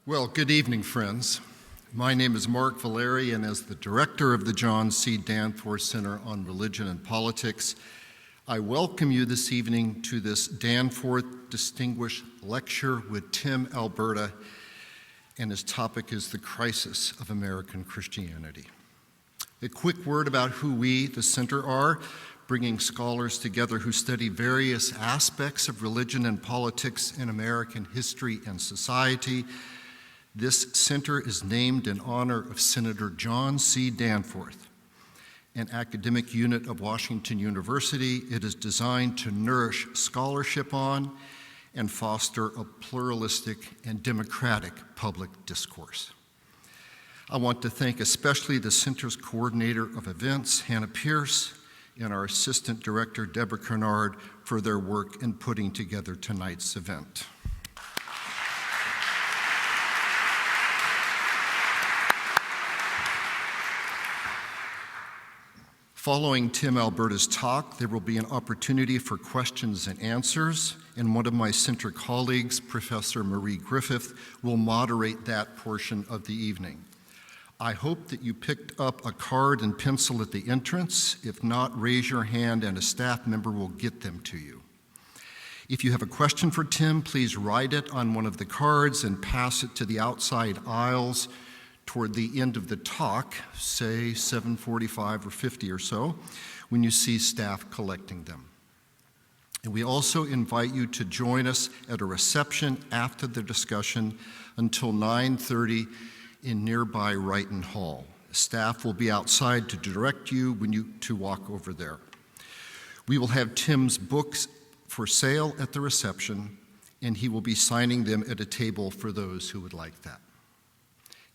Well, good evening, friends. My name is Mark Valeri, and as the director of the John C. Danforth Center on Religion and Politics, I welcome you this evening to this Danforth Distinguished Lecture with Tim Alberta, and his topic is the crisis of American Christianity. A quick word about who we, the center, are, bringing scholars together who study various aspects of religion and politics in American history and society. This center is named in honor of Senator John C. Danforth, an academic unit of Washington University. It is designed to nourish scholarship on and foster a pluralistic and democratic public discourse. I want to thank especially the center's coordinator of events, Hannah Pierce, and our assistant director, Deborah Kernard, for their work in putting together tonight's event. Following Tim Alberta's talk, there will be an opportunity for questions and answers, and one of my center colleagues, Professor Marie Griffith, will moderate that portion of the evening. I hope that you picked up a card and pencil at the entrance. If not, raise your hand and a staff member will get them to you. If you have a question for Tim, please write it on one of the cards and pass it to the outside aisles toward the end of the talk, say 7:45 or 50 or so, when you see staff collecting them. And we also invite you to join us at a reception after the discussion until 9:30 in nearby Brighton Hall. Staff will be outside to direct you to walk over there. We will have Tim's books for sale at the reception, and he will be signing them at a table for those who would like that.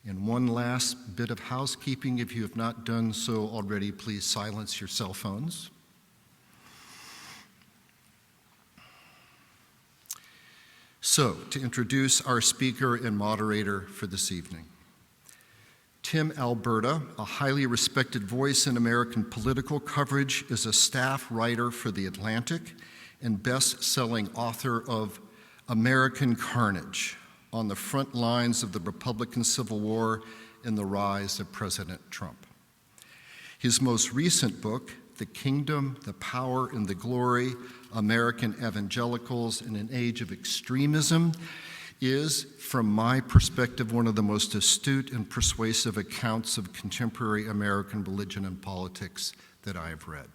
And one last bit of housekeeping, if you have not done so already, please silence your cell phones. So, to introduce our speaker and moderator for this evening. Tim Alberta, a highly respected voice in American political coverage, is a staff writer for The Atlantic and best-selling author of American Carnage, on the front lines of the Republican Civil War and the rise of President Trump. His most recent book, The Kingdom, the Power, and the Glory, American Evangelicals in an Age of Extremism, is, from my perspective, one of the most astute and persuasive accounts of contemporary American religion and politics that I have read.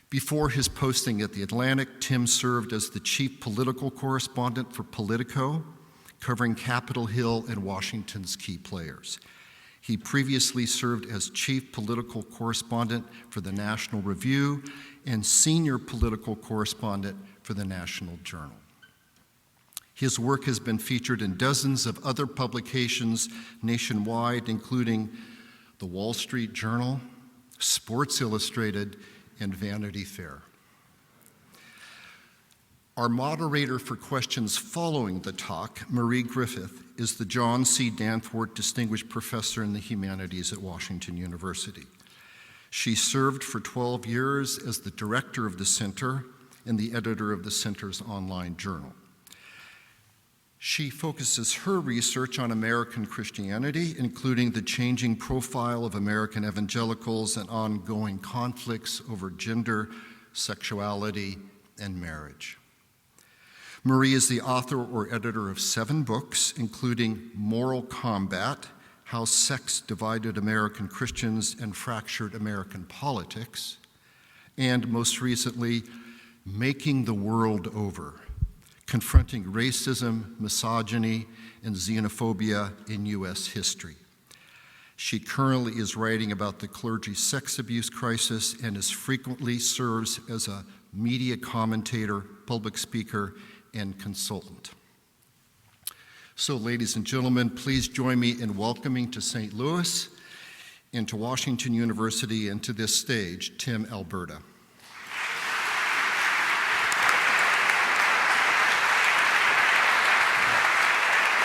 Before his posting at The Atlantic, Tim served as the chief political correspondent for POLITICO, covering Capitol Hill and Washington's key players. He previously served as chief political correspondent for the National Review and senior political correspondent for the National Journal. His work has been featured in dozens of other publications nationwide, including The Wall Street Journal, Sports Illustrated, and Vanity Fair. Our moderator for questions following the talk, Marie Griffith, is the John C. Danforth Distinguished Professor in the Humanities at Washington University. She served for 12 years as the director of the center and the editor of the center's online journal. She focuses her research on American Christianity, including the changing profile of American evangelicals and ongoing conflicts over gender, sexuality, and marriage. Marie is the author or editor of 7 books, including Moral Combat, How Sex Divided American Christians and Fractured American Politics, and most recently, Making the World Over, Confronting Racism, Misogyny, and Xenophobia in U.S. History. She currently is writing about the clergy sex abuse crisis and frequently serves as a media commentator, public speaker, and consultant. So, ladies and gentlemen, please join me in welcoming to St. Louis and to Washington University and to this stage, Tim Alberta.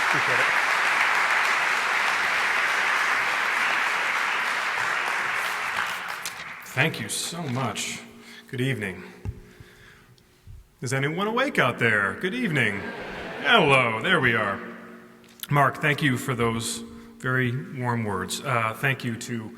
Appreciate it. Thank you so much. Good evening. Is anyone awake out there? Good evening. Hello, there we are. Mark, thank you for those very warm words. Thank you to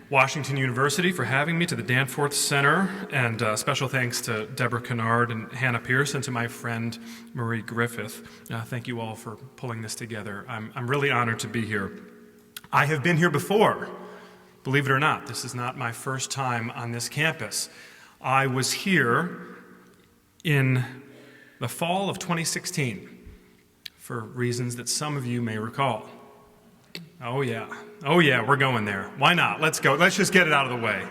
Washington University for having me, to the Danforth Center, and special thanks to Deborah Kennard and Hannah Pierce, and to my friend Marie Griffith. Thank you all for pulling this together. I'm really honored to be here. I have been here before, believe it or not. This is not my first time on this campus. I was here in the fall of 2016 for reasons that some of you may recall. Oh yeah, we're going there. Why not? Let's go. Let's just get it out of the way,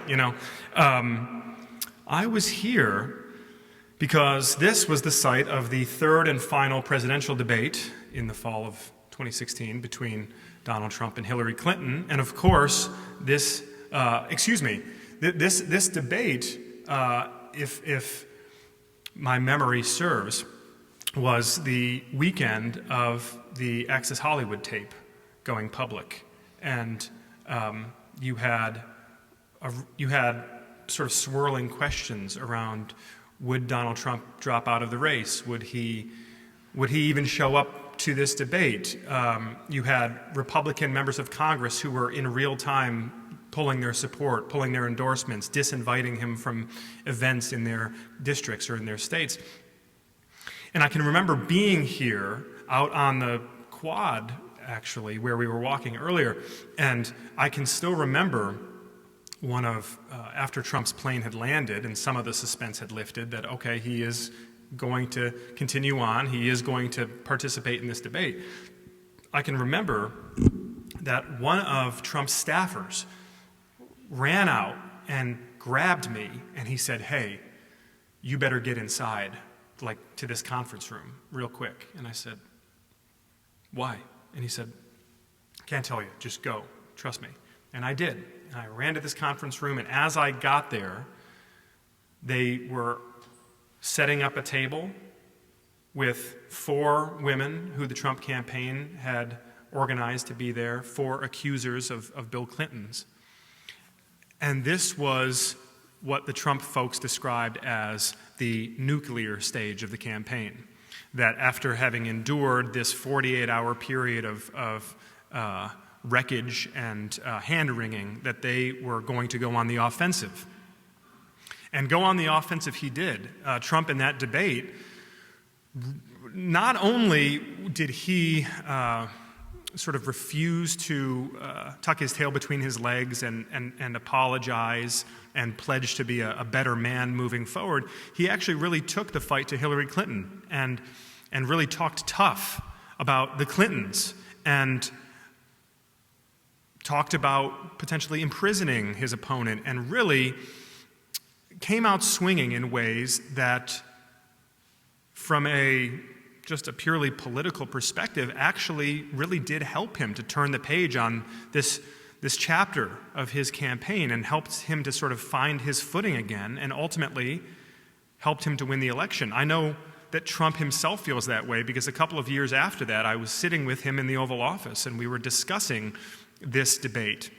I was here because this was the site of the third and final presidential debate in the fall of 2016 between Donald Trump and Hillary Clinton. And of course, this debate, if my memory serves, was the weekend of the Access Hollywood tape going public, and you had sort of swirling questions around: would Donald Trump drop out of the race? Would he even show up to this debate? You had Republican members of Congress who were in real time pulling their support, pulling their endorsements, disinviting him from events in their districts or in their states. And I can remember being here out on the quad, actually, where we were walking earlier, and I can still remember after Trump's plane had landed and some of the suspense had lifted, that, okay, he is going to continue on, he is going to participate in this debate. I can remember that one of Trump's staffers ran out and grabbed me, and he said, "Hey, you better get inside, to this conference room real quick." And I said, "Why?" And he said, "Can't tell you, just go, trust me." And I did. And I ran to this conference room, and as I got there, they were setting up a table with 4 women who the Trump campaign had organized to be there, 4 accusers of Bill Clinton's. And this was what the Trump folks described as the nuclear stage of the campaign. That after having endured this 48-hour period of wreckage and hand-wringing, that they were going to go on the offensive. And go on the offensive he did. Trump, in that debate, not only did he sort of refuse to tuck his tail between his legs and apologize and pledge to be a better man moving forward, he actually really took the fight to Hillary Clinton and really talked tough about the Clintons and talked about potentially imprisoning his opponent, and really came out swinging in ways that, from just a purely political perspective, actually really did help him to turn the page on this chapter of his campaign, and helped him to sort of find his footing again, and ultimately helped him to win the election. I know that Trump himself feels that way, because a couple of years after that, I was sitting with him in the Oval Office, and we were discussing this debate.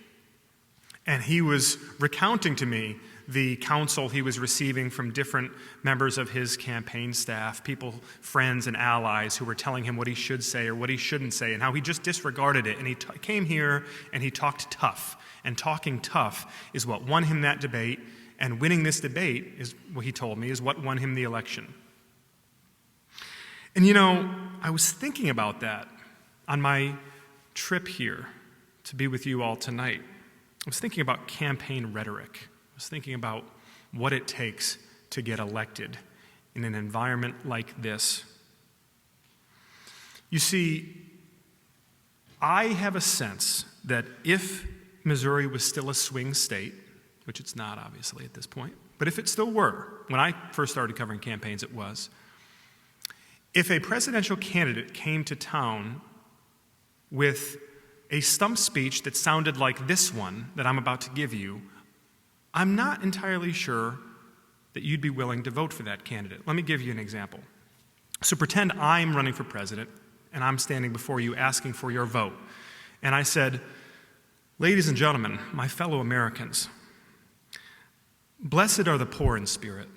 And he was recounting to me the counsel he was receiving from different members of his campaign staff, people, friends and allies, who were telling him what he should say or what he shouldn't say, and how he just disregarded it. And he came here and he talked tough. And talking tough is what won him that debate, and winning this debate, is what he told me, is what won him the election. And I was thinking about that on my trip here to be with you all tonight. I was thinking about campaign rhetoric. I was thinking about what it takes to get elected in an environment like this. You see, I have a sense that if Missouri was still a swing state, which it's not obviously at this point, but if it still were, when I first started covering campaigns it was, if a presidential candidate came to town with a stump speech that sounded like this one that I'm about to give you, I'm not entirely sure that you'd be willing to vote for that candidate. Let me give you an example. So pretend I'm running for president, and I'm standing before you asking for your vote. And I said, "Ladies and gentlemen, my fellow Americans, blessed are the poor in spirit.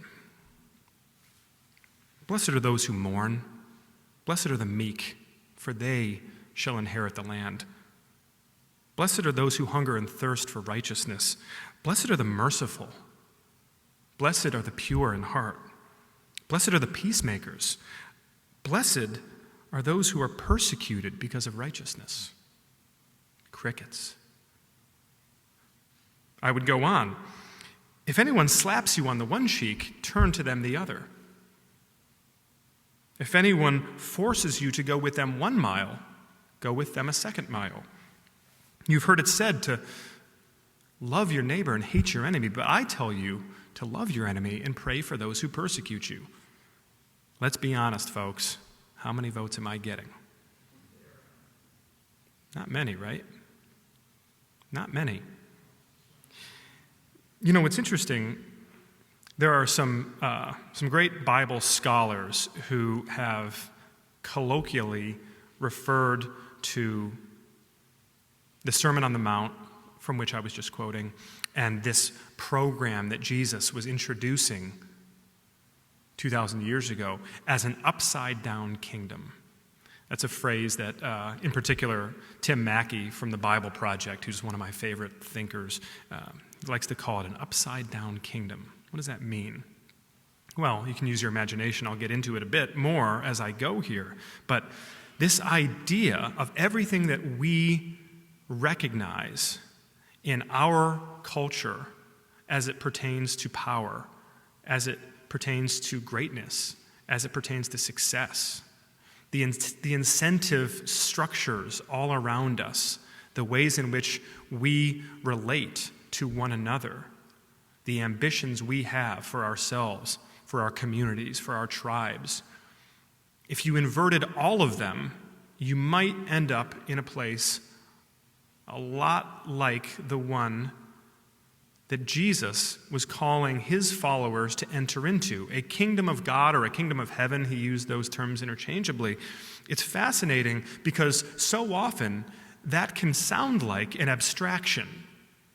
Blessed are those who mourn. Blessed are the meek, for they shall inherit the land. Blessed are those who hunger and thirst for righteousness. Blessed are the merciful. Blessed are the pure in heart. Blessed are the peacemakers. Blessed are those who are persecuted because of righteousness. Crickets. I would go on. If anyone slaps you on the one cheek, turn to them the other. If anyone forces you to go with them 1 mile, go with them a 2nd mile. You've heard it said to love your neighbor and hate your enemy, but I tell you to love your enemy and pray for those who persecute you. Let's be honest, folks. How many votes am I getting? Not many, right? Not many. You know, it's interesting. There are some great Bible scholars who have colloquially referred to the Sermon on the Mount, from which I was just quoting, and this program that Jesus was introducing 2,000 years ago as an upside-down kingdom. That's a phrase that, in particular, Tim Mackey from the Bible Project, who's one of my favorite thinkers, likes to call it an upside-down kingdom. What does that mean? Well, you can use your imagination. I'll get into it a bit more as I go here. But this idea of everything that we recognize in our culture as it pertains to power, as it pertains to greatness, as it pertains to success, the incentive structures all around us, the ways in which we relate to one another, the ambitions we have for ourselves, for our communities, for our tribes. If you inverted all of them, you might end up in a place a lot like the one that Jesus was calling his followers to enter into, a kingdom of God or a kingdom of heaven. He used those terms interchangeably. It's fascinating because so often that can sound like an abstraction,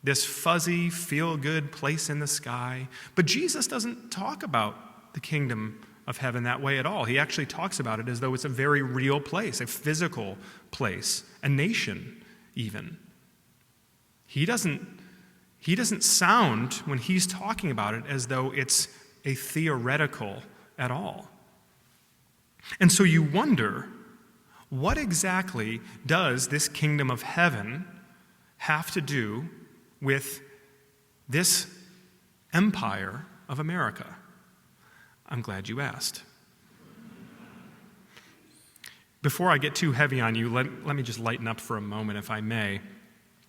this fuzzy, feel-good place in the sky. But Jesus doesn't talk about the kingdom of heaven that way at all. He actually talks about it as though it's a very real place, a physical place, a nation even. He doesn't sound, when he's talking about it, as though it's a theoretical at all. And so you wonder, what exactly does this kingdom of heaven have to do with this empire of America? I'm glad you asked. Before I get too heavy on you, let me just lighten up for a moment, if I may,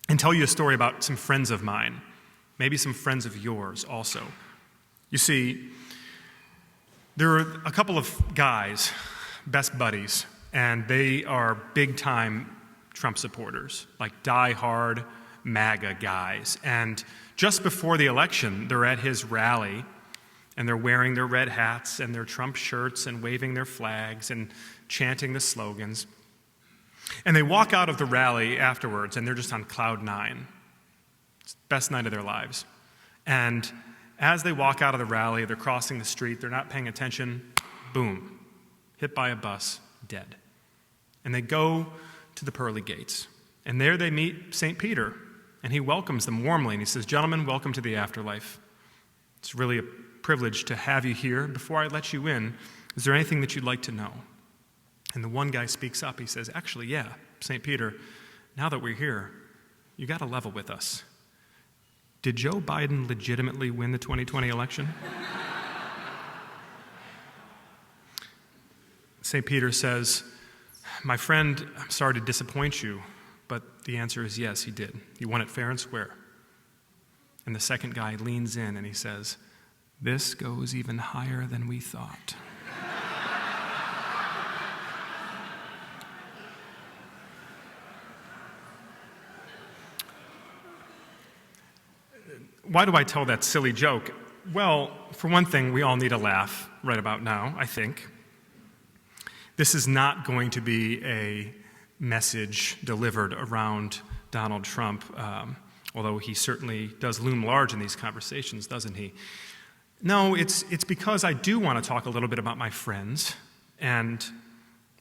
and tell you a story about some friends of mine, maybe some friends of yours also. You see, there are a couple of guys, best buddies, and they are big-time Trump supporters, like die-hard MAGA guys. And just before the election, they're at his rally, and they're wearing their red hats and their Trump shirts and waving their flags and chanting the slogans. And they walk out of the rally afterwards, and they're just on cloud 9. It's the best night of their lives. And as they walk out of the rally, they're crossing the street, they're not paying attention, boom, hit by a bus, dead. And they go to the pearly gates. And there they meet St. Peter, and he welcomes them warmly, and he says, "Gentlemen, welcome to the afterlife. It's really a privilege to have you here. Before I let you in, is there anything that you'd like to know?" And the one guy speaks up. He says, "Actually, yeah, St. Peter, now that we're here, you got to level with us. Did Joe Biden legitimately win the 2020 election?" St. Peter says, "My friend, I'm sorry to disappoint you, but the answer is yes, he did. He won it fair and square." And the second guy leans in and he says, "This goes even higher than we thought." Why do I tell that silly joke? Well, for one thing, we all need a laugh right about now, I think. This is not going to be a message delivered around Donald Trump, although he certainly does loom large in these conversations, doesn't he? No, it's because I do want to talk a little bit about my friends, and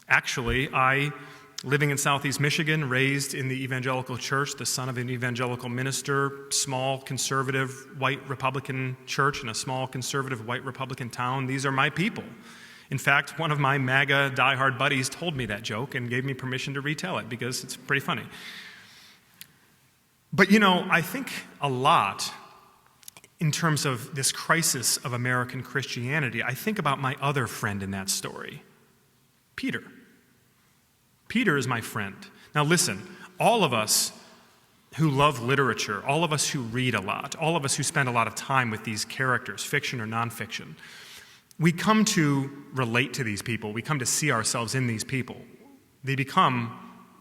actually I living in Southeast Michigan, raised in the evangelical church, the son of an evangelical minister, small conservative white Republican church in a small conservative white Republican town. These are my people. In fact, one of my MAGA diehard buddies told me that joke and gave me permission to retell it because it's pretty funny. But I think a lot in terms of this crisis of American Christianity. I think about my other friend in that story, Peter. Peter is my friend. Now listen, all of us who love literature, all of us who read a lot, all of us who spend a lot of time with these characters, fiction or nonfiction, we come to relate to these people. We come to see ourselves in these people. They become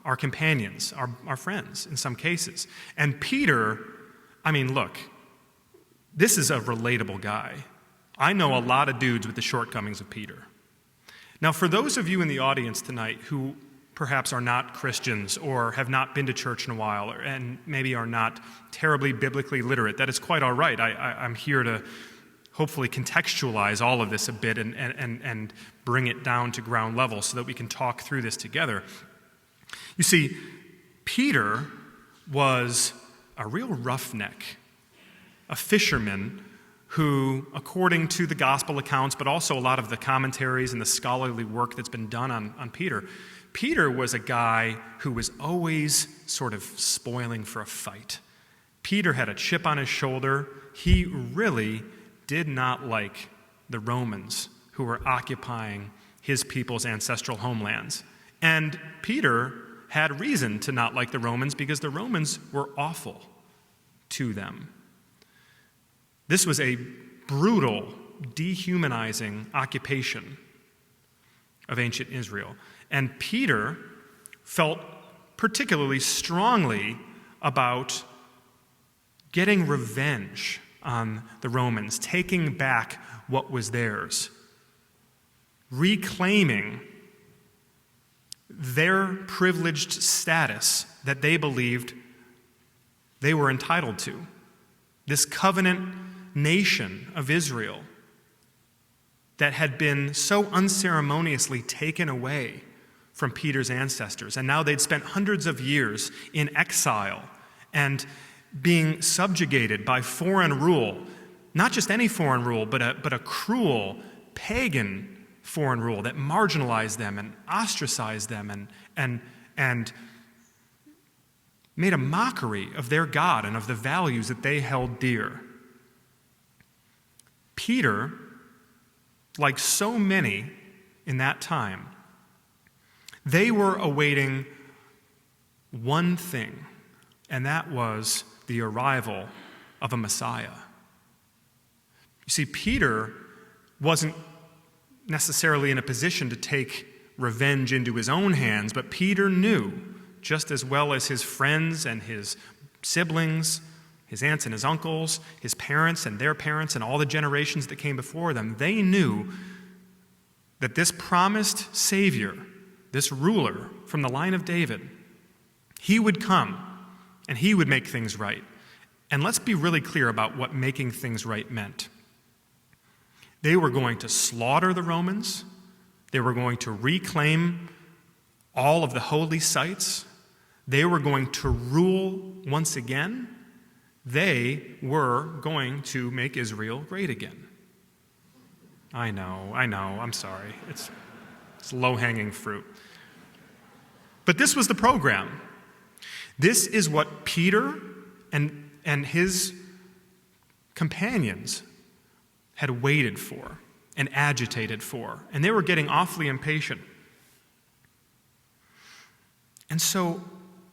our companions, our friends in some cases. And Peter, look, this is a relatable guy. I know a lot of dudes with the shortcomings of Peter. Now, for those of you in the audience tonight who perhaps are not Christians or have not been to church in a while and maybe are not terribly biblically literate, that is quite all right. I'm here to hopefully contextualize all of this a bit and bring it down to ground level so that we can talk through this together. You see, Peter was a real roughneck, a fisherman who, according to the gospel accounts, but also a lot of the commentaries and the scholarly work that's been done on Peter, Peter was a guy who was always sort of spoiling for a fight. Peter had a chip on his shoulder. He really did not like the Romans who were occupying his people's ancestral homelands. And Peter had reason to not like the Romans because the Romans were awful to them. This was a brutal, dehumanizing occupation of ancient Israel. And Peter felt particularly strongly about getting revenge on the Romans, taking back what was theirs, reclaiming their privileged status that they believed they were entitled to. This covenant nation of Israel that had been so unceremoniously taken away from Peter's ancestors. And now they'd spent hundreds of years in exile and being subjugated by foreign rule, not just any foreign rule, but a cruel, pagan foreign rule that marginalized them and ostracized them and made a mockery of their God and of the values that they held dear. Peter, like so many in that time, they were awaiting one thing, and that was the arrival of a Messiah. You see, Peter wasn't necessarily in a position to take revenge into his own hands, but Peter knew, just as well as his friends and his siblings, his aunts and his uncles, his parents and their parents, and all the generations that came before them, they knew that this promised Savior, this ruler from the line of David, he would come and he would make things right. And let's be really clear about what making things right meant. They were going to slaughter the Romans. They were going to reclaim all of the holy sites. They were going to rule once again. They were going to make Israel great again. I know, I'm sorry. It's low-hanging fruit. But this was the program. This is what Peter and his companions had waited for and agitated for, and they were getting awfully impatient. And so,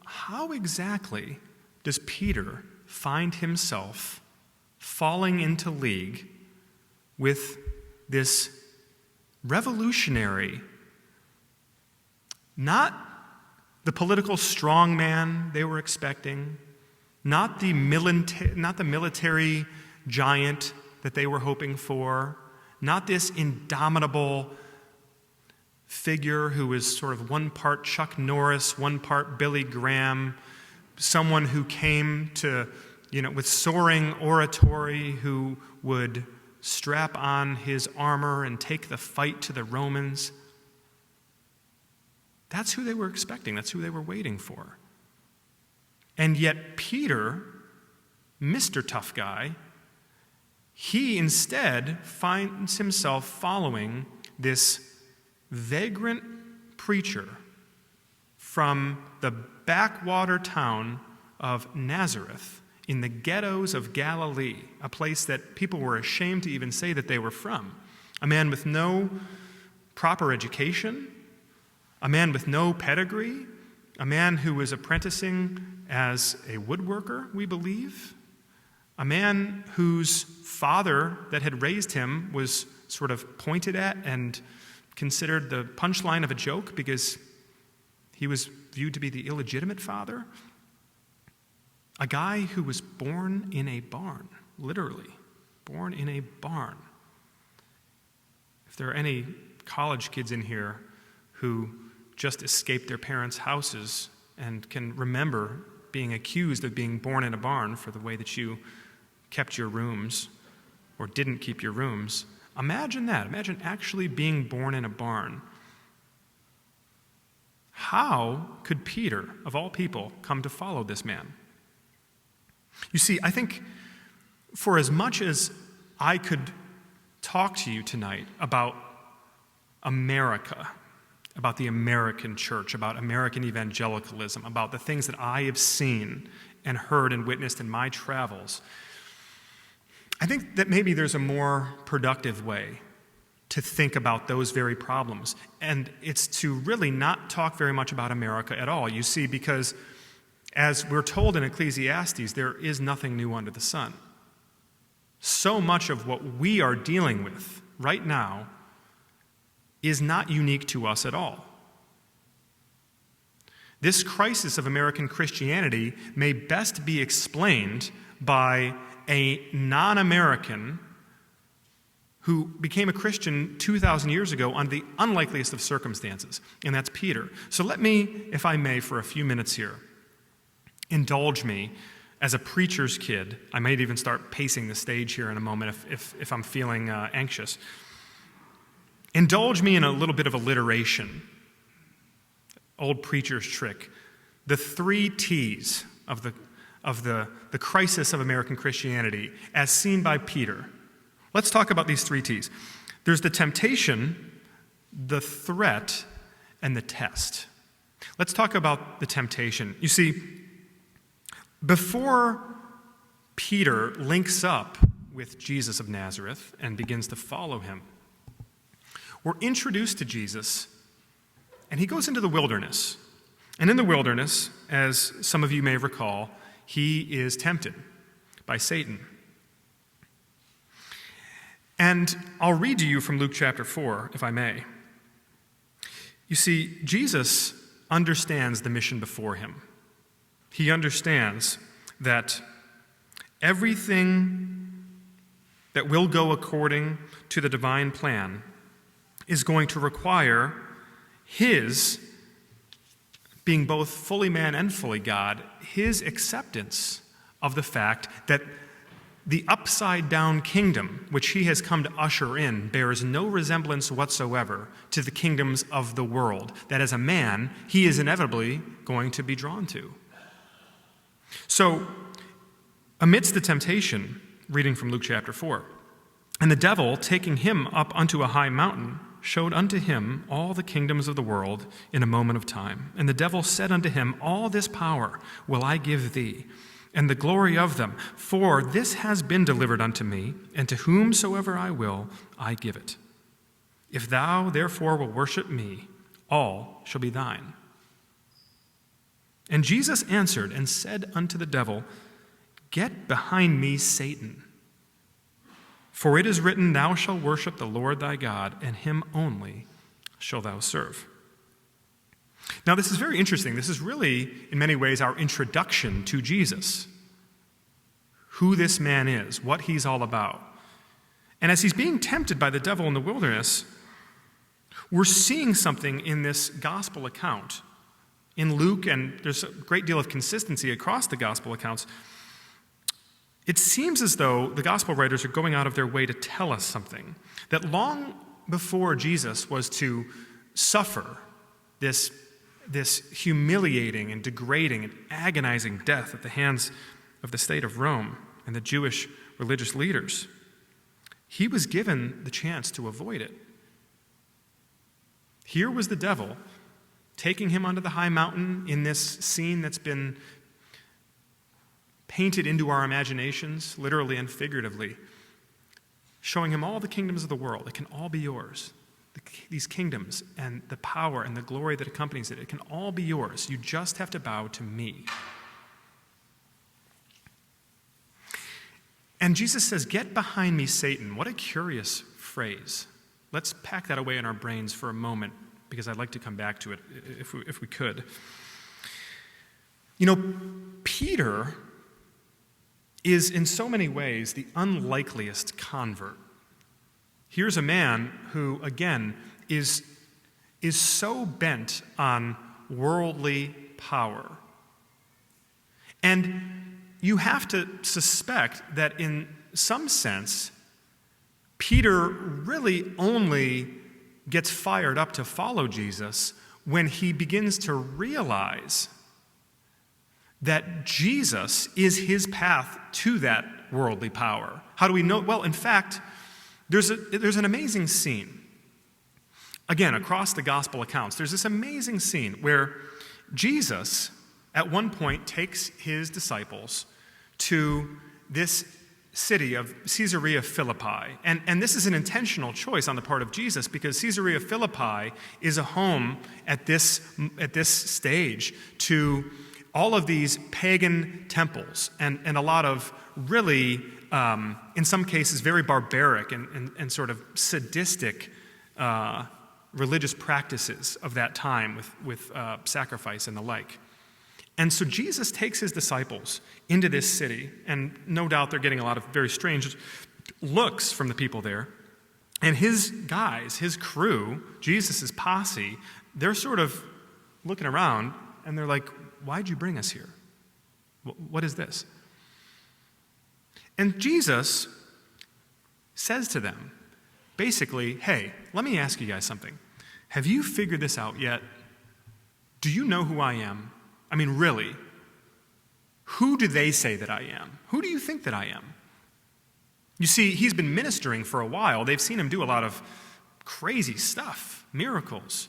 how exactly does Peter find himself falling into league with this revolutionary, not the political strongman they were expecting, not the military giant that they were hoping for, not this indomitable figure who was sort of one part Chuck Norris, one part Billy Graham, someone who came to, with soaring oratory, who would strap on his armor and take the fight to the Romans. That's who they were expecting. That's who they were waiting for. And yet Peter, Mr. Tough Guy, he instead finds himself following this vagrant preacher from the backwater town of Nazareth in the ghettos of Galilee, a place that people were ashamed to even say that they were from. A man with no proper education, a man with no pedigree, a man who was apprenticing as a woodworker, we believe, a man whose father that had raised him was sort of pointed at and considered the punchline of a joke because he was viewed to be the illegitimate father. A guy who was born in a barn, literally, born in a barn. If there are any college kids in here who just escaped their parents' houses and can remember being accused of being born in a barn for the way that you kept your rooms or didn't keep your rooms, imagine that. Imagine actually being born in a barn. How could Peter, of all people, come to follow this man? You see, I think for as much as I could talk to you tonight about America, about the American church, about American evangelicalism, about the things that I have seen and heard and witnessed in my travels, I think that maybe there's a more productive way to think about those very problems. And it's to really not talk very much about America at all, you see, because as we're told in Ecclesiastes, there is nothing new under the sun. So much of what we are dealing with right now is not unique to us at all. This crisis of American Christianity may best be explained by a non-American who became a Christian 2,000 years ago under the unlikeliest of circumstances, and that's Peter. So let me, if I may, for a few minutes here, indulge me as a preacher's kid. I might even start pacing the stage here in a moment if I'm feeling anxious. Indulge me in a little bit of alliteration, old preacher's trick. The 3 T's of the crisis of American Christianity as seen by Peter. Let's talk about these 3 T's. There's the temptation, the threat, and the test. Let's talk about the temptation. You see, before Peter links up with Jesus of Nazareth and begins to follow him, we're introduced to Jesus, and he goes into the wilderness. And in the wilderness, as some of you may recall, he is tempted by Satan. And I'll read to you from Luke chapter 4, if I may. You see, Jesus understands the mission before him. He understands that everything that will go according to the divine plan is going to require his being both fully man and fully God, his acceptance of the fact that the upside-down kingdom, which he has come to usher in, bears no resemblance whatsoever to the kingdoms of the world, that as a man, he is inevitably going to be drawn to. So, amidst the temptation, reading from Luke chapter 4, and the devil, taking him up unto a high mountain, showed unto him all the kingdoms of the world in a moment of time. And the devil said unto him, All this power will I give thee, and the glory of them, for this has been delivered unto me, and to whomsoever I will, I give it. If thou therefore will worship me, all shall be thine. And Jesus answered and said unto the devil, Get behind me, Satan. For it is written, Thou shalt worship the Lord thy God, and him only shalt thou serve. Now, this is very interesting. This is really, in many ways, our introduction to Jesus. Who this man is, what he's all about. And as he's being tempted by the devil in the wilderness, we're seeing something in this gospel account. In Luke, and there's a great deal of consistency across the gospel accounts, it seems as though the gospel writers are going out of their way to tell us something. That long before Jesus was to suffer this this humiliating and degrading and agonizing death at the hands of the state of Rome and the Jewish religious leaders. He was given the chance to avoid it. Here was the devil taking him onto the high mountain in this scene that's been painted into our imaginations, literally and figuratively, showing him all the kingdoms of the world. It can all be yours. These kingdoms and the power and the glory that accompanies it, it can all be yours. You just have to bow to me. And Jesus says, "Get behind me, Satan." What a curious phrase. Let's pack that away in our brains for a moment, because I'd like to come back to it if we could. You know, Peter is in so many ways the unlikeliest convert. Here's a man who, again, is so bent on worldly power. And you have to suspect that in some sense, Peter really only gets fired up to follow Jesus when he begins to realize that Jesus is his path to that worldly power. How do we know? Well, in fact, there's an amazing scene. Again, across the gospel accounts, there's this amazing scene where Jesus, at one point, takes his disciples to this city of Caesarea Philippi. And this is an intentional choice on the part of Jesus, because Caesarea Philippi is a home at this stage to all of these pagan temples and a lot of really, in some cases, very barbaric and sort of sadistic religious practices of that time with sacrifice and the like. And so Jesus takes his disciples into this city, and no doubt they're getting a lot of very strange looks from the people there. And his guys, his crew, Jesus' posse, they're sort of looking around, and they're like, "Why'd you bring us here? What is this?" And Jesus says to them, basically, "Hey, let me ask you guys something. Have you figured this out yet? Do you know who I am? I mean, really, who do they say that I am? Who do you think that I am?" You see, he's been ministering for a while. They've seen him do a lot of crazy stuff, miracles,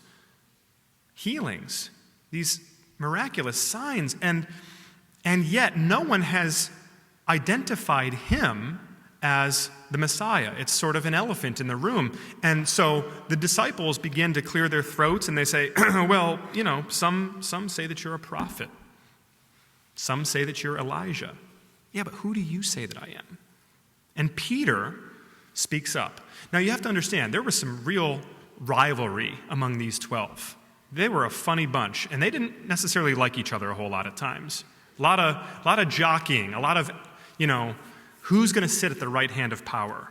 healings, these miraculous signs, and yet no one has identified him as the Messiah. It's sort of an elephant in the room. And so the disciples begin to clear their throats, and they say, "Well, you know, some say that you're a prophet. Some say that you're Elijah. Yeah, but who do you say that I am?" And Peter speaks up. Now, you have to understand, there was some real rivalry among these 12. They were a funny bunch, and they didn't necessarily like each other a whole lot at times. A lot of jockeying, a lot of, who's going to sit at the right hand of power,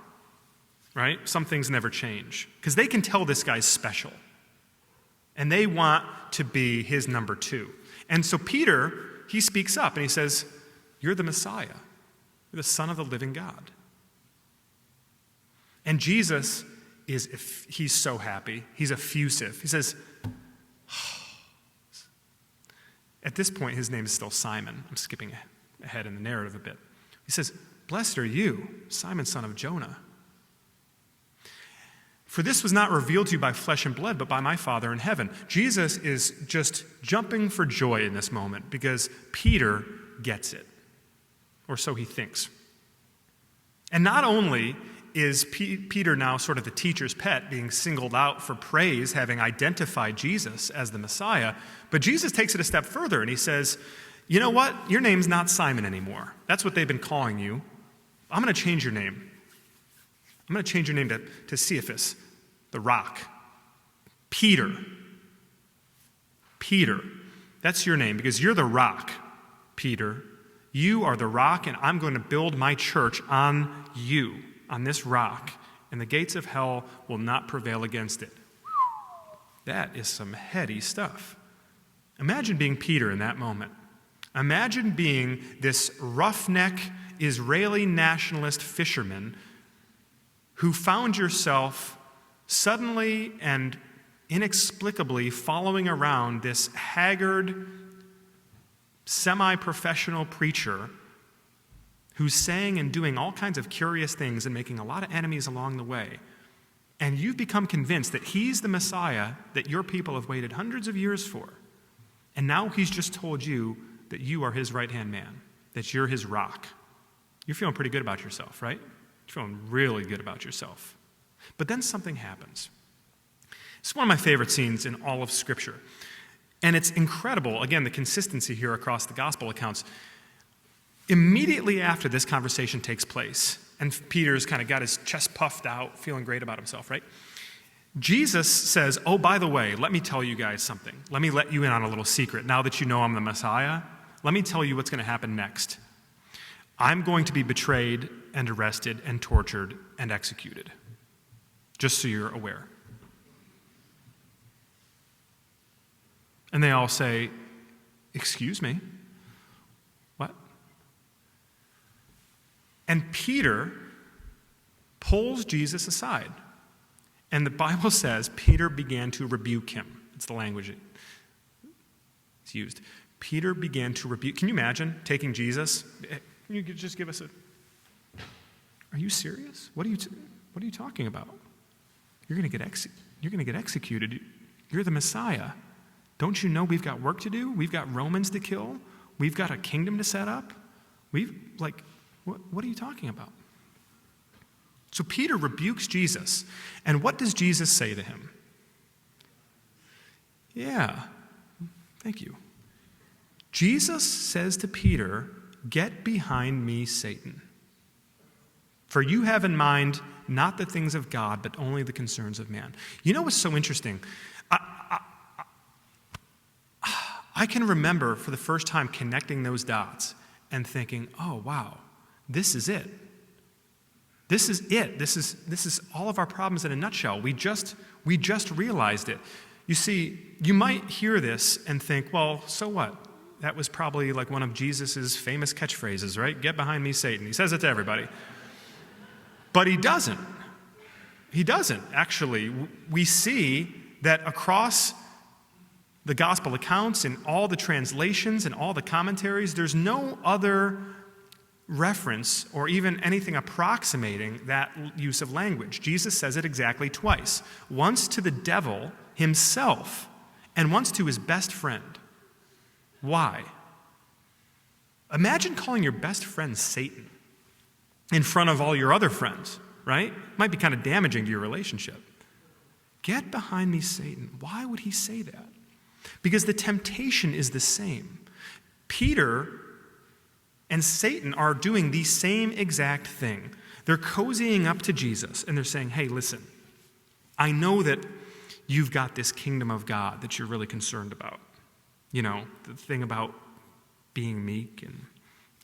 right? Some things never change, because they can tell this guy's special, and they want to be his number two. And so Peter, he speaks up, and he says, "You're the Messiah. You're the Son of the living God." And Jesus he's so happy. He's effusive. He says, at this point, his name is still Simon. I'm skipping ahead in the narrative a bit. He says, "Blessed are you, Simon, son of Jonah. For this was not revealed to you by flesh and blood, but by my Father in heaven." Jesus is just jumping for joy in this moment because Peter gets it, or so he thinks. And not only is Peter now sort of the teacher's pet, being singled out for praise, having identified Jesus as the Messiah, but Jesus takes it a step further, and he says, "You know what? Your name's not Simon anymore. That's what they've been calling you. I'm going to change your name. I'm going to change your name to Cephas, the rock. Peter. Peter. That's your name, because you're the rock, Peter. You are the rock, and I'm going to build my church on you, on this rock, and the gates of hell will not prevail against it." That is some heady stuff. Imagine being Peter in that moment. Imagine being this roughneck Israeli nationalist fisherman who found yourself suddenly and inexplicably following around this haggard, semi-professional preacher who's saying and doing all kinds of curious things and making a lot of enemies along the way. And you've become convinced that he's the Messiah that your people have waited hundreds of years for. And now he's just told you that you are his right-hand man, that you're his rock. You're feeling pretty good about yourself, right? You're feeling really good about yourself. But then something happens. It's one of my favorite scenes in all of Scripture. And it's incredible, again, the consistency here across the gospel accounts. Immediately after this conversation takes place, and Peter's kind of got his chest puffed out, feeling great about himself, right? Jesus says, oh, by the way, let me tell you guys something. Let me let you in on a little secret. Now that you know I'm the Messiah, let me tell you what's going to happen next. I'm going to be betrayed and arrested and tortured and executed. Just so you're aware. And they all say, excuse me? What? And Peter pulls Jesus aside. And the Bible says Peter began to rebuke him. It's the language it's used. Peter began to rebuke. Can you imagine taking Jesus? Can you just give us a... Are you serious? What are you talking about? You're going to get executed. You're the Messiah. Don't you know we've got work to do? We've got Romans to kill. We've got a kingdom to set up. What are you talking about? So Peter rebukes Jesus. And what does Jesus say to him? Yeah, thank you. Jesus says to Peter, "Get behind me, Satan. For you have in mind not the things of God, but only the concerns of man." You know what's so interesting? I can remember for the first time connecting those dots and thinking, oh, wow, this is it. This is it. This is all of our problems in a nutshell. We just realized it. You see, you might hear this and think, well, so what? That was probably like one of Jesus' famous catchphrases, right? Get behind me, Satan. He says it to everybody. But he doesn't. He doesn't, actually. We see that across the gospel accounts, in all the translations and all the commentaries, there's no other reference or even anything approximating that use of language. Jesus says it exactly twice. Once to the devil himself and once to his best friend. Why? Imagine calling your best friend Satan in front of all your other friends, right? Might be kind of damaging to your relationship. Get behind me, Satan. Why would he say that? Because the temptation is the same. Peter and Satan are doing the same exact thing. They're cozying up to Jesus, and they're saying, hey, listen, I know that you've got this kingdom of God that you're really concerned about. You know, the thing about being meek and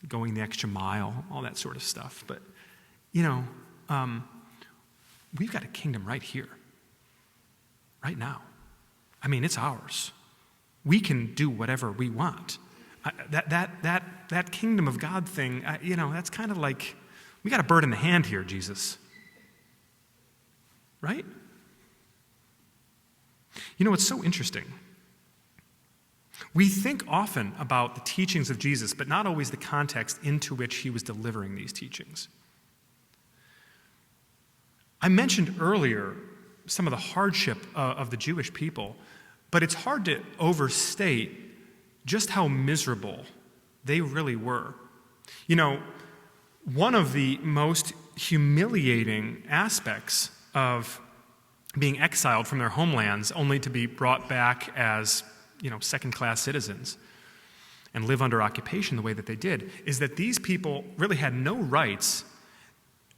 going the extra mile, all that sort of stuff. But, you know, we've got a kingdom right here, right now. I mean, it's ours. We can do whatever we want. That kingdom of God thing, that's kind of like, we got a bird in the hand here, Jesus. Right? You know, it's so interesting. We think often about the teachings of Jesus, but not always the context into which he was delivering these teachings. I mentioned earlier some of the hardship of the Jewish people, but it's hard to overstate just how miserable they really were. You know, one of the most humiliating aspects of being exiled from their homelands only to be brought back as, second-class citizens and live under occupation the way that they did is that these people really had no rights,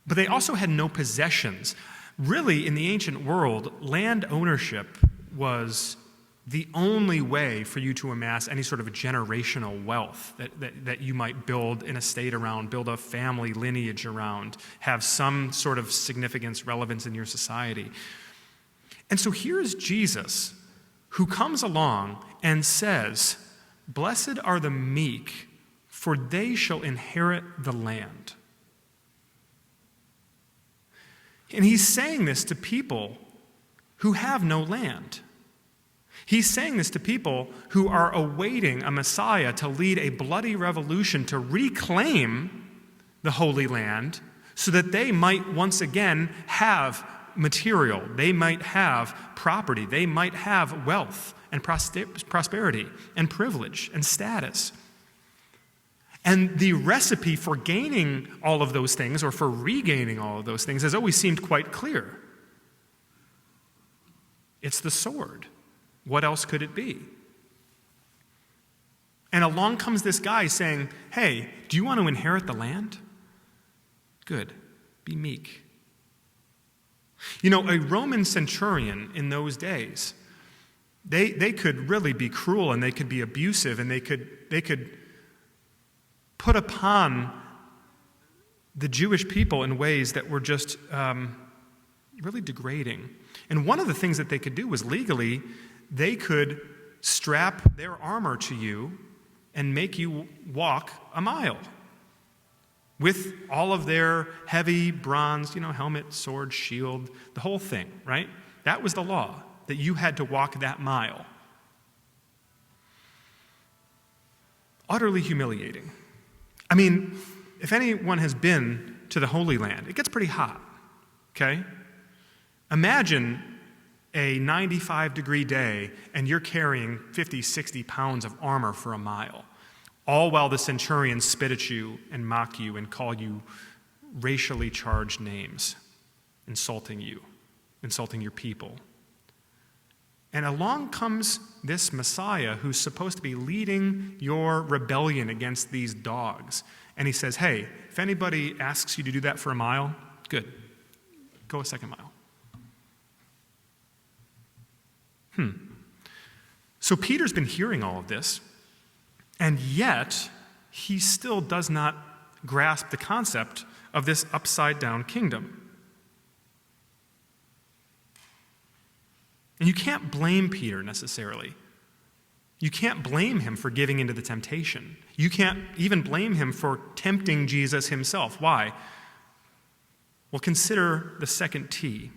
but they also had no possessions. Really, in the ancient world, land ownership was the only way for you to amass any sort of a generational wealth that you might build an estate around, build a family lineage around, have some sort of significance, relevance in your society. And so here's Jesus, who comes along and says, "Blessed are the meek, for they shall inherit the land." And he's saying this to people who have no land. He's saying this to people who are awaiting a Messiah to lead a bloody revolution to reclaim the Holy Land so that they might once again have material, they might have property, they might have wealth and prosperity and privilege and status. And the recipe for gaining all of those things, or for regaining all of those things, has always seemed quite clear. It's the sword. What else could it be? And along comes this guy saying, hey, do you want to inherit the land? Good. Be meek. You know, a Roman centurion in those days, they could really be cruel, and they could be abusive, and they could put upon the Jewish people in ways that were just really degrading. And one of the things that they could do was legally, they could strap their armor to you and make you walk a mile with all of their heavy bronze, helmet, sword, shield, the whole thing, right? That was the law, that you had to walk that mile. Utterly humiliating. I mean, if anyone has been to the Holy Land, it gets pretty hot, okay? Imagine a 95-degree day and you're carrying 50, 60 pounds of armor for a mile, all while the centurions spit at you and mock you and call you racially charged names, insulting you, insulting your people. And along comes this Messiah who's supposed to be leading your rebellion against these dogs. And he says, hey, if anybody asks you to do that for a mile, good. Go a second mile. So Peter's been hearing all of this, and yet he still does not grasp the concept of this upside-down kingdom. And you can't blame Peter necessarily. You can't blame him for giving into the temptation. You can't even blame him for tempting Jesus himself. Why? Well, consider the second T,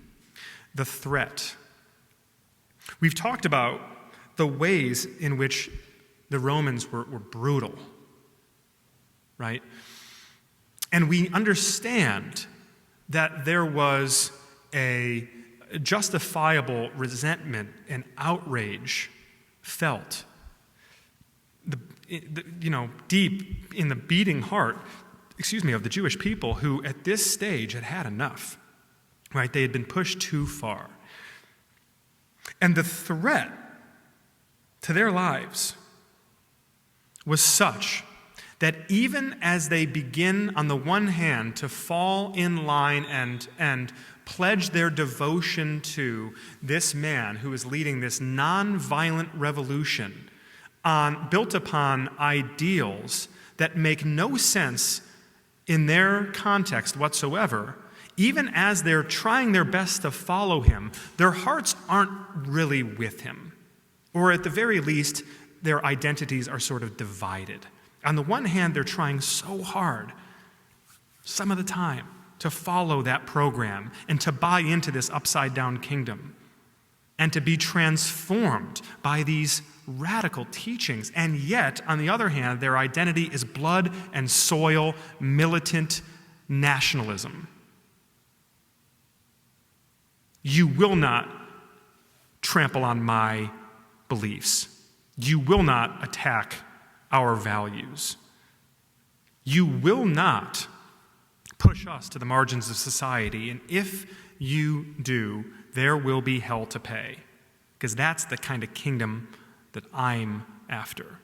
the threat. We've talked about the ways in which the Romans were brutal, right? And we understand that there was a justifiable resentment and outrage felt, deep in the beating heart, of the Jewish people who at this stage had enough, right? They had been pushed too far. And the threat to their lives was such that even as they begin, on the one hand, to fall in line and pledge their devotion to this man who is leading this nonviolent revolution built upon ideals that make no sense in their context whatsoever, even as they're trying their best to follow him, their hearts aren't really with him. Or at the very least, their identities are sort of divided. On the one hand, they're trying so hard, some of the time, to follow that program and to buy into this upside-down kingdom and to be transformed by these radical teachings. And yet, on the other hand, their identity is blood and soil, militant nationalism. You will not trample on my beliefs. You will not attack our values. You will not push us to the margins of society. And if you do, there will be hell to pay. Because that's the kind of kingdom that I'm after.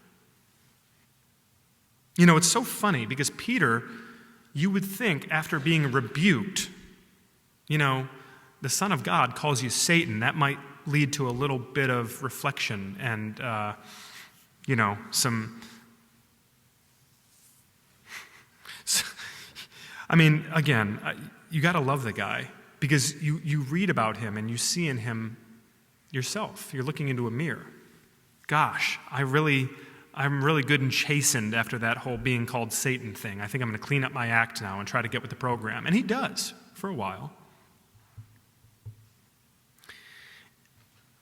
It's so funny because Peter, you would think after being rebuked, the Son of God calls you Satan. That might lead to a little bit of reflection and, some... Again, you got to love the guy because you read about him and you see in him yourself. You're looking into a mirror. Gosh, I'm really good and chastened after that whole being called Satan thing. I think I'm going to clean up my act now and try to get with the program. And he does for a while.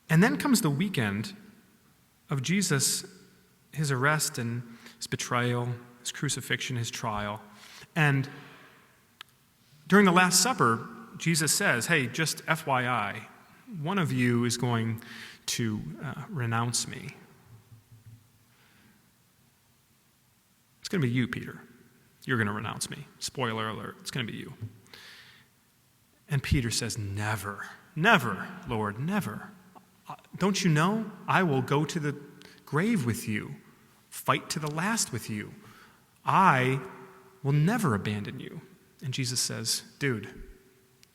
And then comes the weekend of Jesus, his arrest and his betrayal, his crucifixion, his trial. And during the Last Supper, Jesus says, hey, just FYI, one of you is going to renounce me. It's going to be you, Peter. You're going to renounce me. Spoiler alert, it's going to be you. And Peter says, never, never, Lord, never. Don't you know? I will go to the grave with you, fight to the last with you. I will never abandon you. And Jesus says, dude,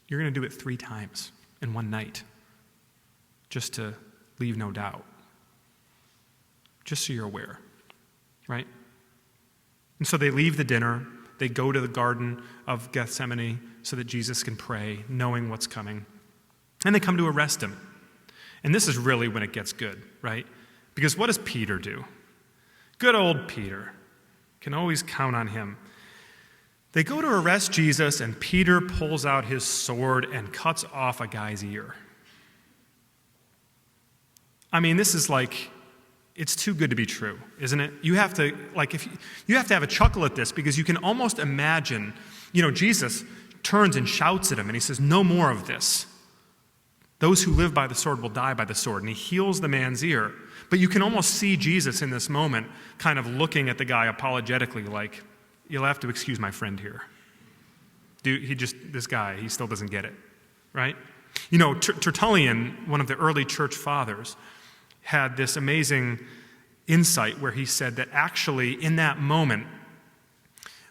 you're going to do it 3 times in one night, just to leave no doubt. Just so you're aware, right? And so they leave the dinner. They go to the Garden of Gethsemane so that Jesus can pray, knowing what's coming. And they come to arrest him. And this is really when it gets good, right? Because what does Peter do? Good old Peter. Can always count on him. They go to arrest Jesus, and Peter pulls out his sword and cuts off a guy's ear. I mean, this is like, it's too good to be true, isn't it? You have to, you have to have a chuckle at this, because you can almost imagine, Jesus turns and shouts at him, and he says, no more of this. Those who live by the sword will die by the sword. And he heals the man's ear. But you can almost see Jesus in this moment kind of looking at the guy apologetically like, you'll have to excuse my friend here. This guy, he still doesn't get it, right? Tertullian, one of the early church fathers, had this amazing insight where he said that actually in that moment,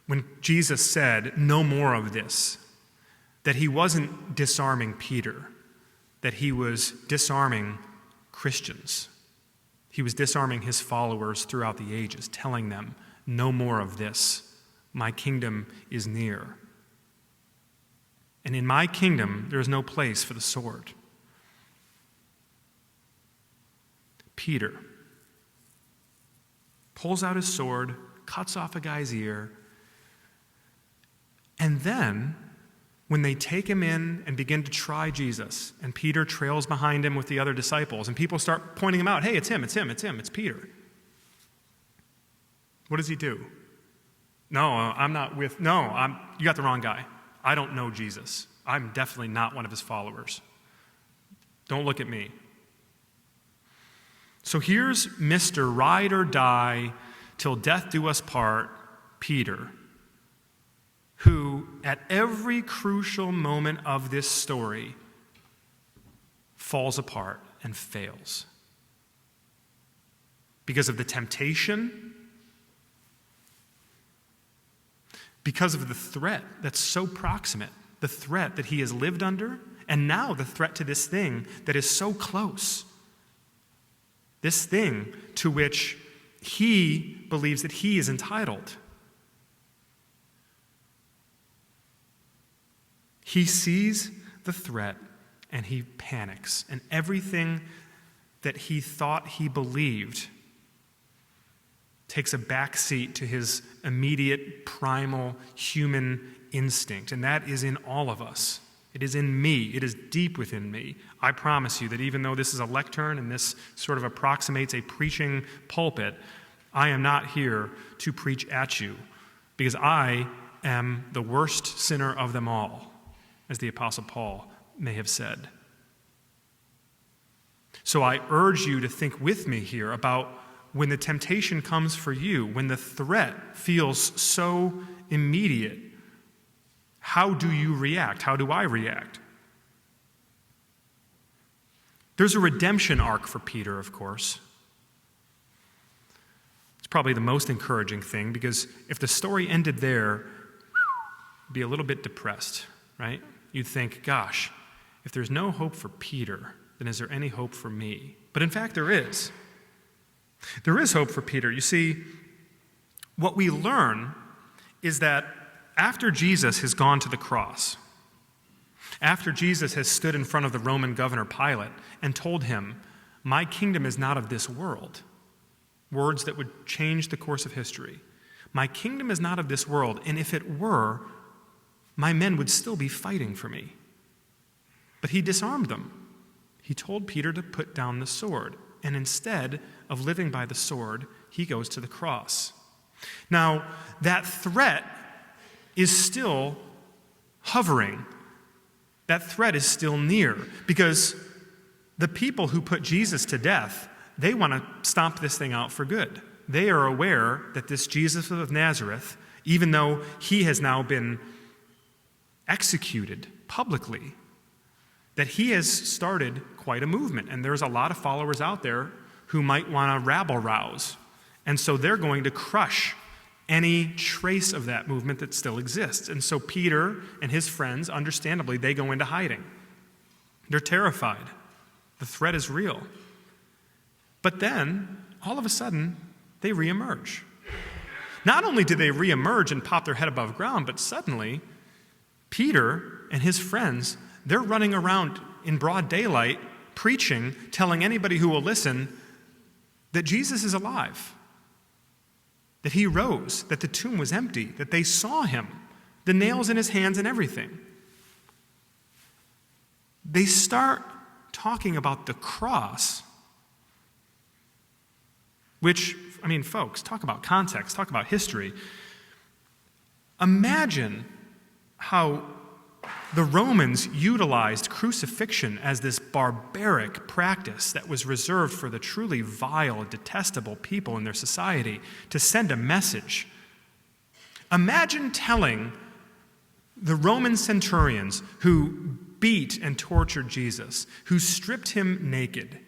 when Jesus said, no more of this, that he wasn't disarming Peter, that he was disarming Christians. He was disarming his followers throughout the ages, telling them, no more of this. My kingdom is near. And in my kingdom, there is no place for the sword. Peter pulls out his sword, cuts off a guy's ear, and then when they take him in and begin to try Jesus, and Peter trails behind him with the other disciples, and people start pointing him out, hey, it's him, it's Peter. What does he do? You got the wrong guy. I don't know Jesus. I'm definitely not one of his followers. Don't look at me. So here's Mr. Ride or Die, till death do us part, Peter, who at every crucial moment of this story falls apart and fails. Because of the temptation, because of the threat that's so proximate, the threat that he has lived under, and now the threat to this thing that is so close. This thing to which he believes that he is entitled. He sees the threat and he panics, and everything that he thought he believed takes a back seat to his immediate primal human instinct, and that is in all of us. It is in me. It is deep within me. I promise you that even though this is a lectern and this sort of approximates a preaching pulpit, I am not here to preach at you, because I am the worst sinner of them all, as the Apostle Paul may have said. So I urge you to think with me here about when the temptation comes for you, when the threat feels so immediate. How do you react? How do I react? There's a redemption arc for Peter, of course. It's probably the most encouraging thing, because if the story ended there, you'd be a little bit depressed, right? You'd think, gosh, if there's no hope for Peter, then is there any hope for me? But in fact, there is. There is hope for Peter. You see, what we learn is that after Jesus has gone to the cross, after Jesus has stood in front of the Roman governor Pilate and told him, my kingdom is not of this world, words that would change the course of history. My kingdom is not of this world, and if it were, my men would still be fighting for me. But he disarmed them. He told Peter to put down the sword. and instead of living by the sword, he goes to the cross. Now, that threat is still hovering. That threat is still near, because the people who put Jesus to death, they want to stomp this thing out for good. They are aware that this Jesus of Nazareth, even though he has now been executed publicly, that he has started quite a movement. And there's a lot of followers out there who might want to rabble-rouse. And so they're going to crush any trace of that movement that still exists. And so Peter and his friends, understandably, they go into hiding. They're terrified. The threat is real. But then, all of a sudden, they reemerge. Not only do they reemerge and pop their head above ground, but suddenly, Peter and his friends, they're running around in broad daylight, preaching, telling anybody who will listen that Jesus is alive, that he rose, that the tomb was empty, that they saw him, the nails in his hands and everything. They start talking about the cross, which, I mean, folks, talk about context, talk about history. Imagine how the Romans utilized crucifixion as this barbaric practice that was reserved for the truly vile, detestable people in their society to send a message. Imagine telling the Roman centurions who beat and tortured Jesus, who stripped him naked,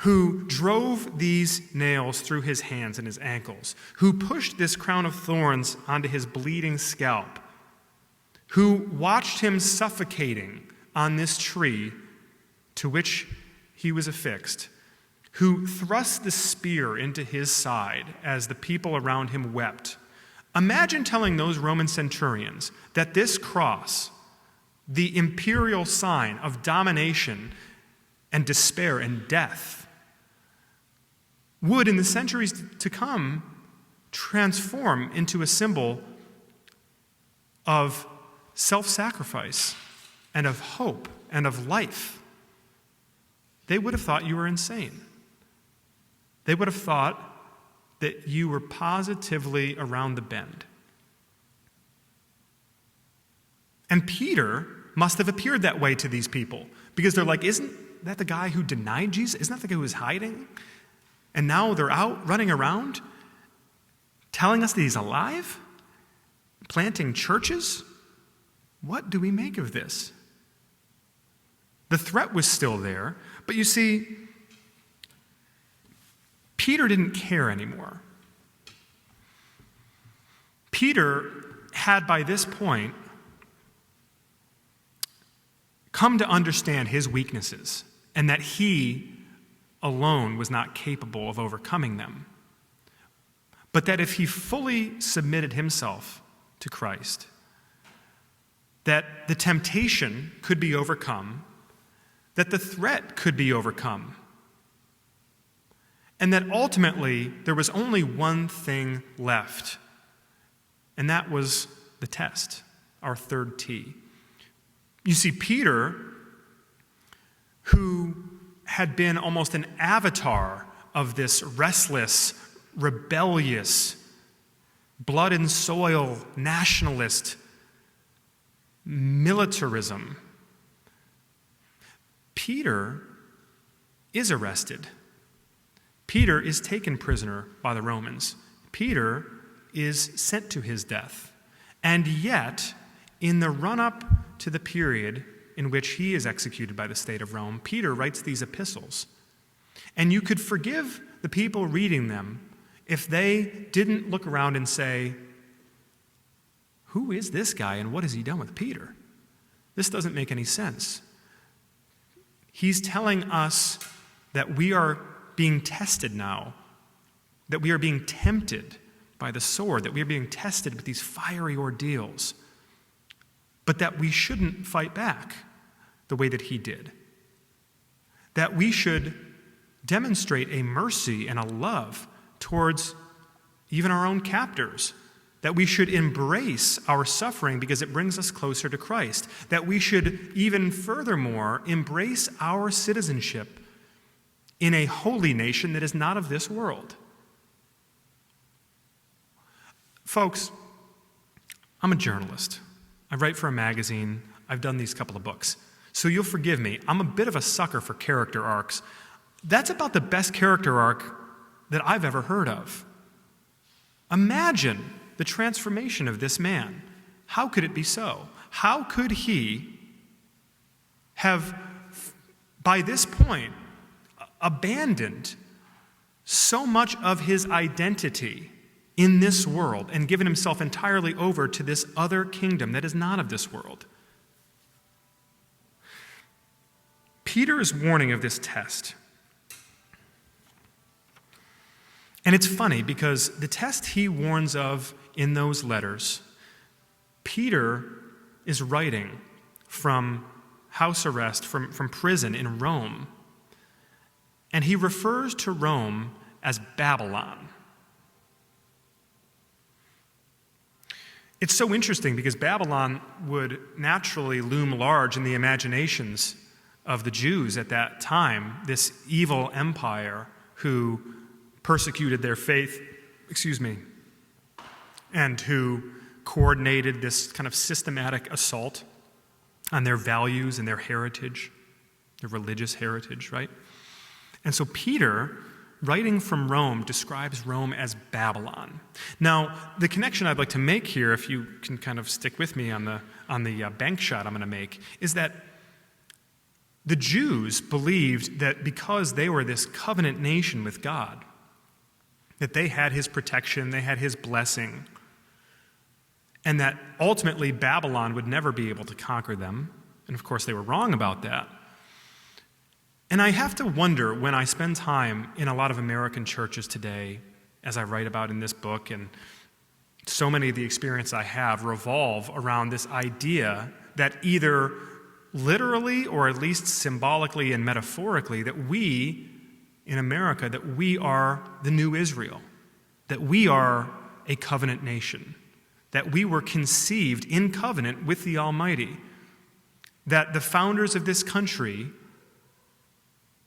who drove these nails through his hands and his ankles, who pushed this crown of thorns onto his bleeding scalp, who watched him suffocating on this tree to which he was affixed, who thrust the spear into his side as the people around him wept. Imagine telling those Roman centurions that this cross, the imperial sign of domination and despair and death, would, in the centuries to come, transform into a symbol of self-sacrifice and of hope and of life. They would have thought you were insane. They would have thought that you were positively around the bend. And Peter must have appeared that way to these people, because they're like, isn't that the guy who denied Jesus? Isn't that the guy who was hiding? And now they're out running around telling us that he's alive? Planting churches? What do we make of this? The threat was still there, but you see, Peter didn't care anymore. Peter had, by this point, come to understand his weaknesses and that he alone was not capable of overcoming them. But that if he fully submitted himself to Christ, that the temptation could be overcome, that the threat could be overcome, and that ultimately there was only one thing left, and that was the test, our third T. You see, Peter, who had been almost an avatar of this restless, rebellious, blood and soil nationalist militarism, Peter is arrested. Peter is taken prisoner by the Romans. Peter is sent to his death. And yet, in the run-up to the period in which he is executed by the state of Rome, Peter writes these epistles. And you could forgive the people reading them if they didn't look around and say, who is this guy and what has he done with Peter? This doesn't make any sense. He's telling us that we are being tested now, that we are being tempted by the sword, that we are being tested with these fiery ordeals, but that we shouldn't fight back the way that he did. That we should demonstrate a mercy and a love towards even our own captors. That we should embrace our suffering because it brings us closer to Christ. That we should even furthermore embrace our citizenship in a holy nation that is not of this world. Folks, I'm a journalist. I write for a magazine. I've done these couple of books. So you'll forgive me. I'm a bit of a sucker for character arcs. That's about the best character arc that I've ever heard of. Imagine the transformation of this man. How could it be so? How could he have, by this point, abandoned so much of his identity in this world and given himself entirely over to this other kingdom that is not of this world? Peter's warning of this test. And it's funny because the test he warns of in those letters, Peter is writing from house arrest, from prison in Rome. And he refers to Rome as Babylon. It's so interesting because Babylon would naturally loom large in the imaginations of the Jews at that time, this evil empire who persecuted their faith, and who coordinated this kind of systematic assault on their values and their heritage, their religious heritage, right? And so Peter, writing from Rome, describes Rome as Babylon. Now, the connection I'd like to make here, if you can kind of stick with me on the bank shot I'm going to make, is that the Jews believed that because they were this covenant nation with God, that they had his protection, they had his blessing, and that ultimately Babylon would never be able to conquer them. And of course, they were wrong about that. And I have to wonder, when I spend time in a lot of American churches today, as I write about in this book, and so many of the experience I have revolve around this idea that either literally or at least symbolically and metaphorically, that we in America, that we are the new Israel, that we are a covenant nation, that we were conceived in covenant with the Almighty, that the founders of this country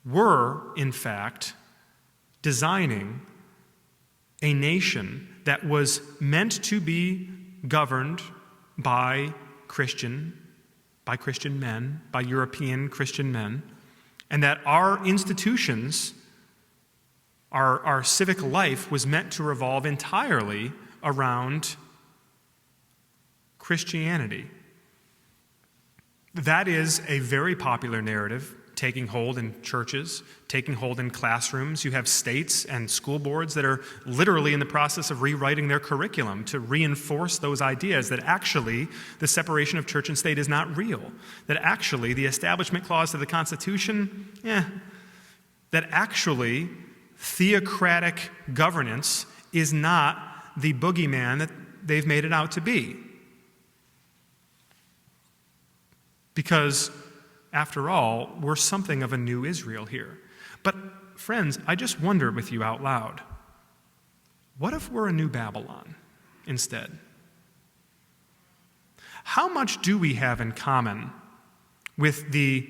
were, in fact, designing a nation that was meant to be governed by Christian men, by European Christian men, and that our institutions, our civic life was meant to revolve entirely around Christianity. That is a very popular narrative taking hold in churches, taking hold in classrooms. You have states and school boards that are literally in the process of rewriting their curriculum to reinforce those ideas that actually the separation of church and state is not real, that actually the Establishment Clause of the Constitution, that actually theocratic governance is not the boogeyman that they've made it out to be. Because, after all, we're something of a new Israel here. But, friends, I just wonder with you out loud, what if we're a new Babylon instead? How much do we have in common with the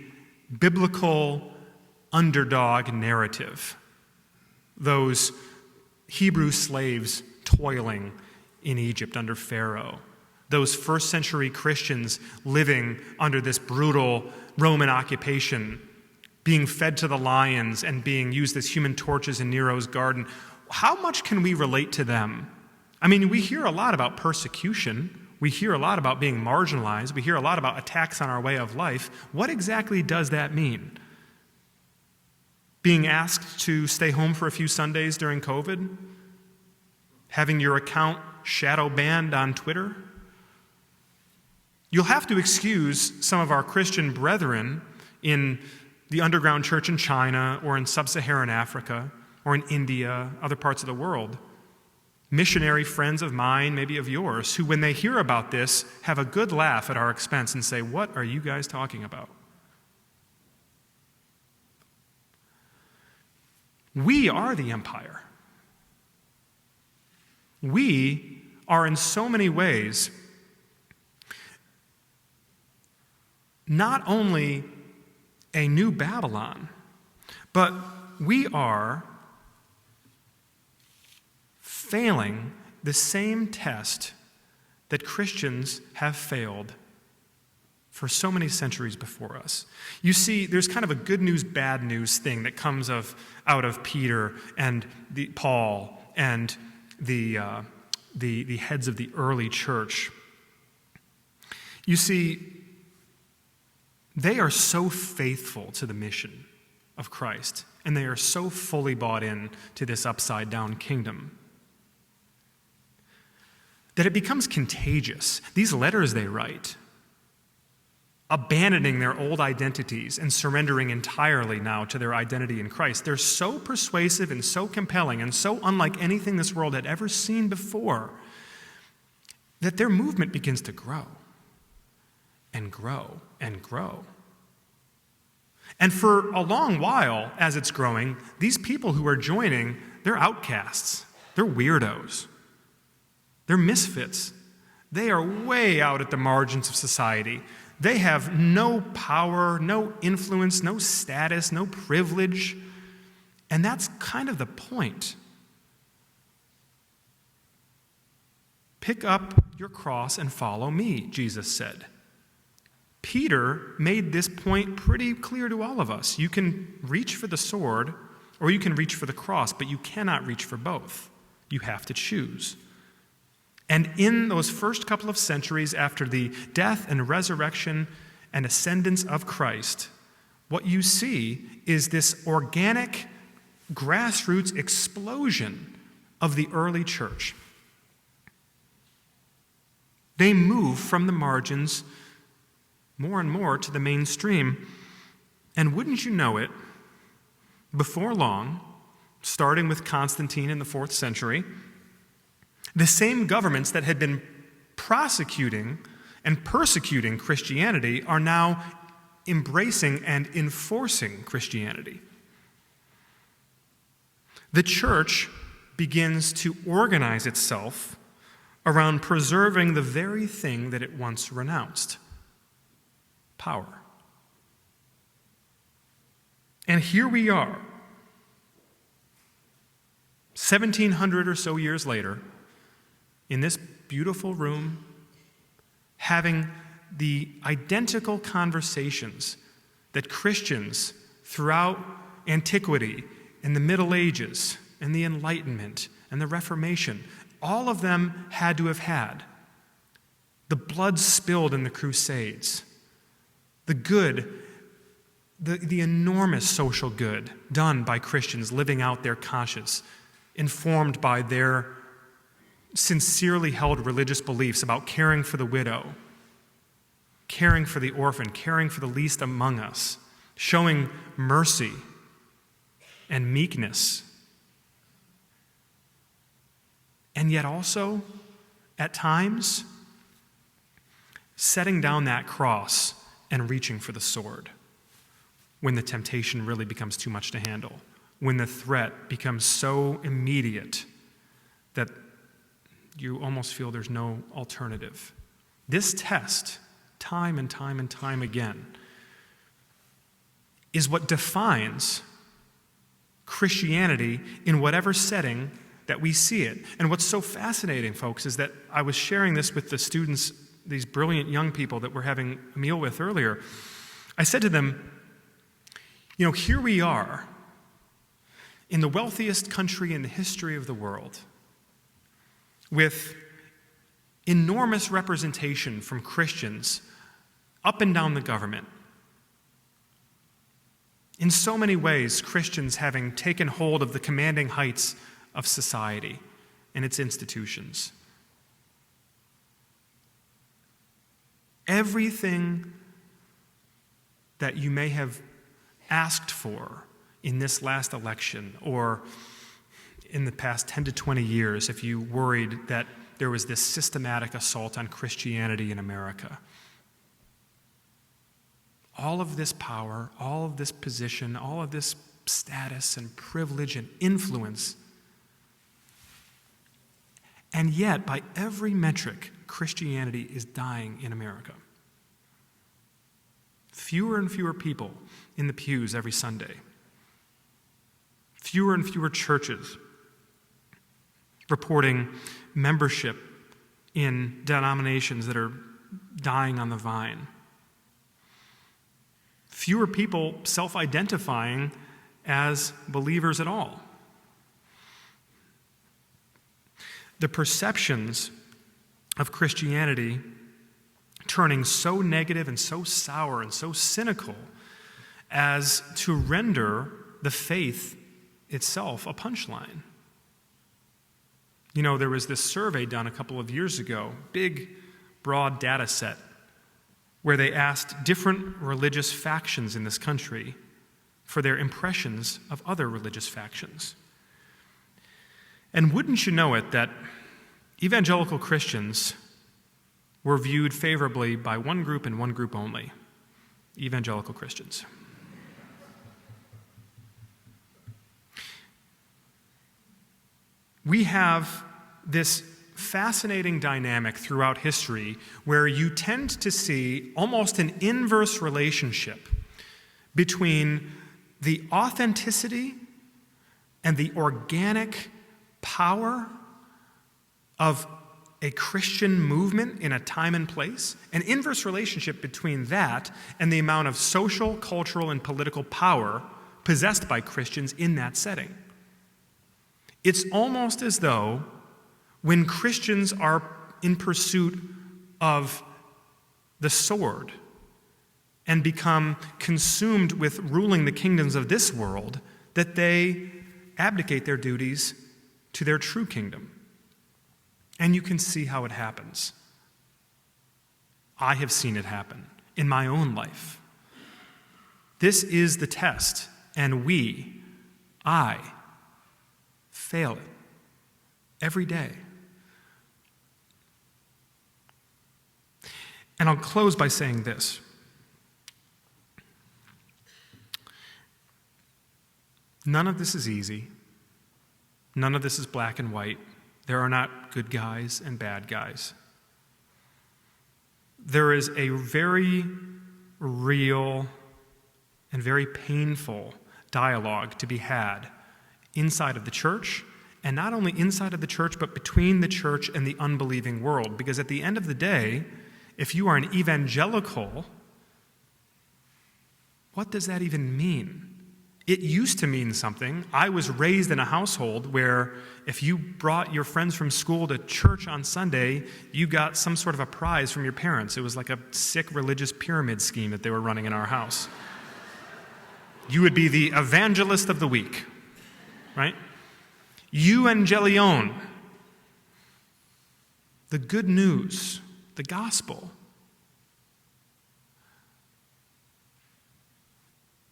biblical underdog narrative? Those Hebrew slaves toiling in Egypt under Pharaoh. Those first century Christians living under this brutal Roman occupation, being fed to the lions and being used as human torches in Nero's garden. How much can we relate to them? I mean, we hear a lot about persecution. We hear a lot about being marginalized. We hear a lot about attacks on our way of life. What exactly does that mean? Being asked to stay home for a few Sundays during COVID? Having your account shadow banned on Twitter? You'll have to excuse some of our Christian brethren in the underground church in China or in sub-Saharan Africa or in India, other parts of the world. Missionary friends of mine, maybe of yours, who when they hear about this have a good laugh at our expense and say, "What are you guys talking about?" We are the empire. We are in so many ways not only a new Babylon, but we are failing the same test that Christians have failed for so many centuries before us. You see, there's kind of a good news, bad news thing that comes out of Peter and Paul and the heads of the early church. You see, they are so faithful to the mission of Christ, and they are so fully bought in to this upside-down kingdom that it becomes contagious. These letters they write, abandoning their old identities and surrendering entirely now to their identity in Christ, they're so persuasive and so compelling and so unlike anything this world had ever seen before that their movement begins to grow and grow and grow. And for a long while, as it's growing, these people who are joining, they're outcasts. They're weirdos. They're misfits. They are way out at the margins of society. They have no power, no influence, no status, no privilege. And that's kind of the point. Pick up your cross and follow me, Jesus said. Peter made this point pretty clear to all of us. You can reach for the sword or you can reach for the cross, but you cannot reach for both. You have to choose. And in those first couple of centuries after the death and resurrection and ascendance of Christ, what you see is this organic grassroots explosion of the early church. They move from the margins more and more to the mainstream. And wouldn't you know it, before long, starting with Constantine in the 4th century, the same governments that had been prosecuting and persecuting Christianity are now embracing and enforcing Christianity. The church begins to organize itself around preserving the very thing that it once renounced: power. And here we are, 1,700 or so years later, in this beautiful room, having the identical conversations that Christians throughout antiquity and the Middle Ages and the Enlightenment and the Reformation, all of them had to have had. The blood spilled in the Crusades, the good, the enormous social good done by Christians living out their conscience, informed by their sincerely held religious beliefs about caring for the widow, caring for the orphan, caring for the least among us, showing mercy and meekness. And yet also, at times, setting down that cross and reaching for the sword when the temptation really becomes too much to handle, when the threat becomes so immediate that you almost feel there's no alternative. This test, time and time and time again, is what defines Christianity in whatever setting that we see it. And what's so fascinating, folks, is that I was sharing this with the students, these brilliant young people that we're having a meal with earlier. I said to them, here we are in the wealthiest country in the history of the world, with enormous representation from Christians up and down the government. In so many ways, Christians having taken hold of the commanding heights of society and its institutions. Everything that you may have asked for in this last election or in the past 10 to 20 years, if you worried that there was this systematic assault on Christianity in America. All of this power, all of this position, all of this status and privilege and influence, and yet, by every metric, Christianity is dying in America. Fewer and fewer people in the pews every Sunday. fewer and fewer churches reporting membership in denominations that are dying on the vine. Fewer people self-identifying as believers at all. The perceptions of Christianity turning so negative and so sour and so cynical as to render the faith itself a punchline. You know, there was this survey done a couple of years ago, big, broad data set, where they asked different religious factions in this country for their impressions of other religious factions. And wouldn't you know it that evangelical Christians were viewed favorably by one group and one group only, evangelical Christians. We have this fascinating dynamic throughout history where you tend to see almost an inverse relationship between the authenticity and the organic power of a Christian movement in a time and place, an inverse relationship between that and the amount of social, cultural, and political power possessed by Christians in that setting. It's almost as though when Christians are in pursuit of the sword and become consumed with ruling the kingdoms of this world, that they abdicate their duties to their true kingdom. And you can see how it happens. I have seen it happen in my own life. This is the test, and I, fail it every day. And I'll close by saying this. None of this is easy. None of this is black and white. There are not good guys and bad guys. There is a very real and very painful dialogue to be had inside of the church, and not only inside of the church, but between the church and the unbelieving world. Because at the end of the day, if you are an evangelical, what does that even mean? It used to mean something. I was raised in a household where if you brought your friends from school to church on Sunday, you got some sort of a prize from your parents. It was like a sick religious pyramid scheme that they were running in our house. You would be the evangelist of the week, right? Evangelion, the good news, the gospel.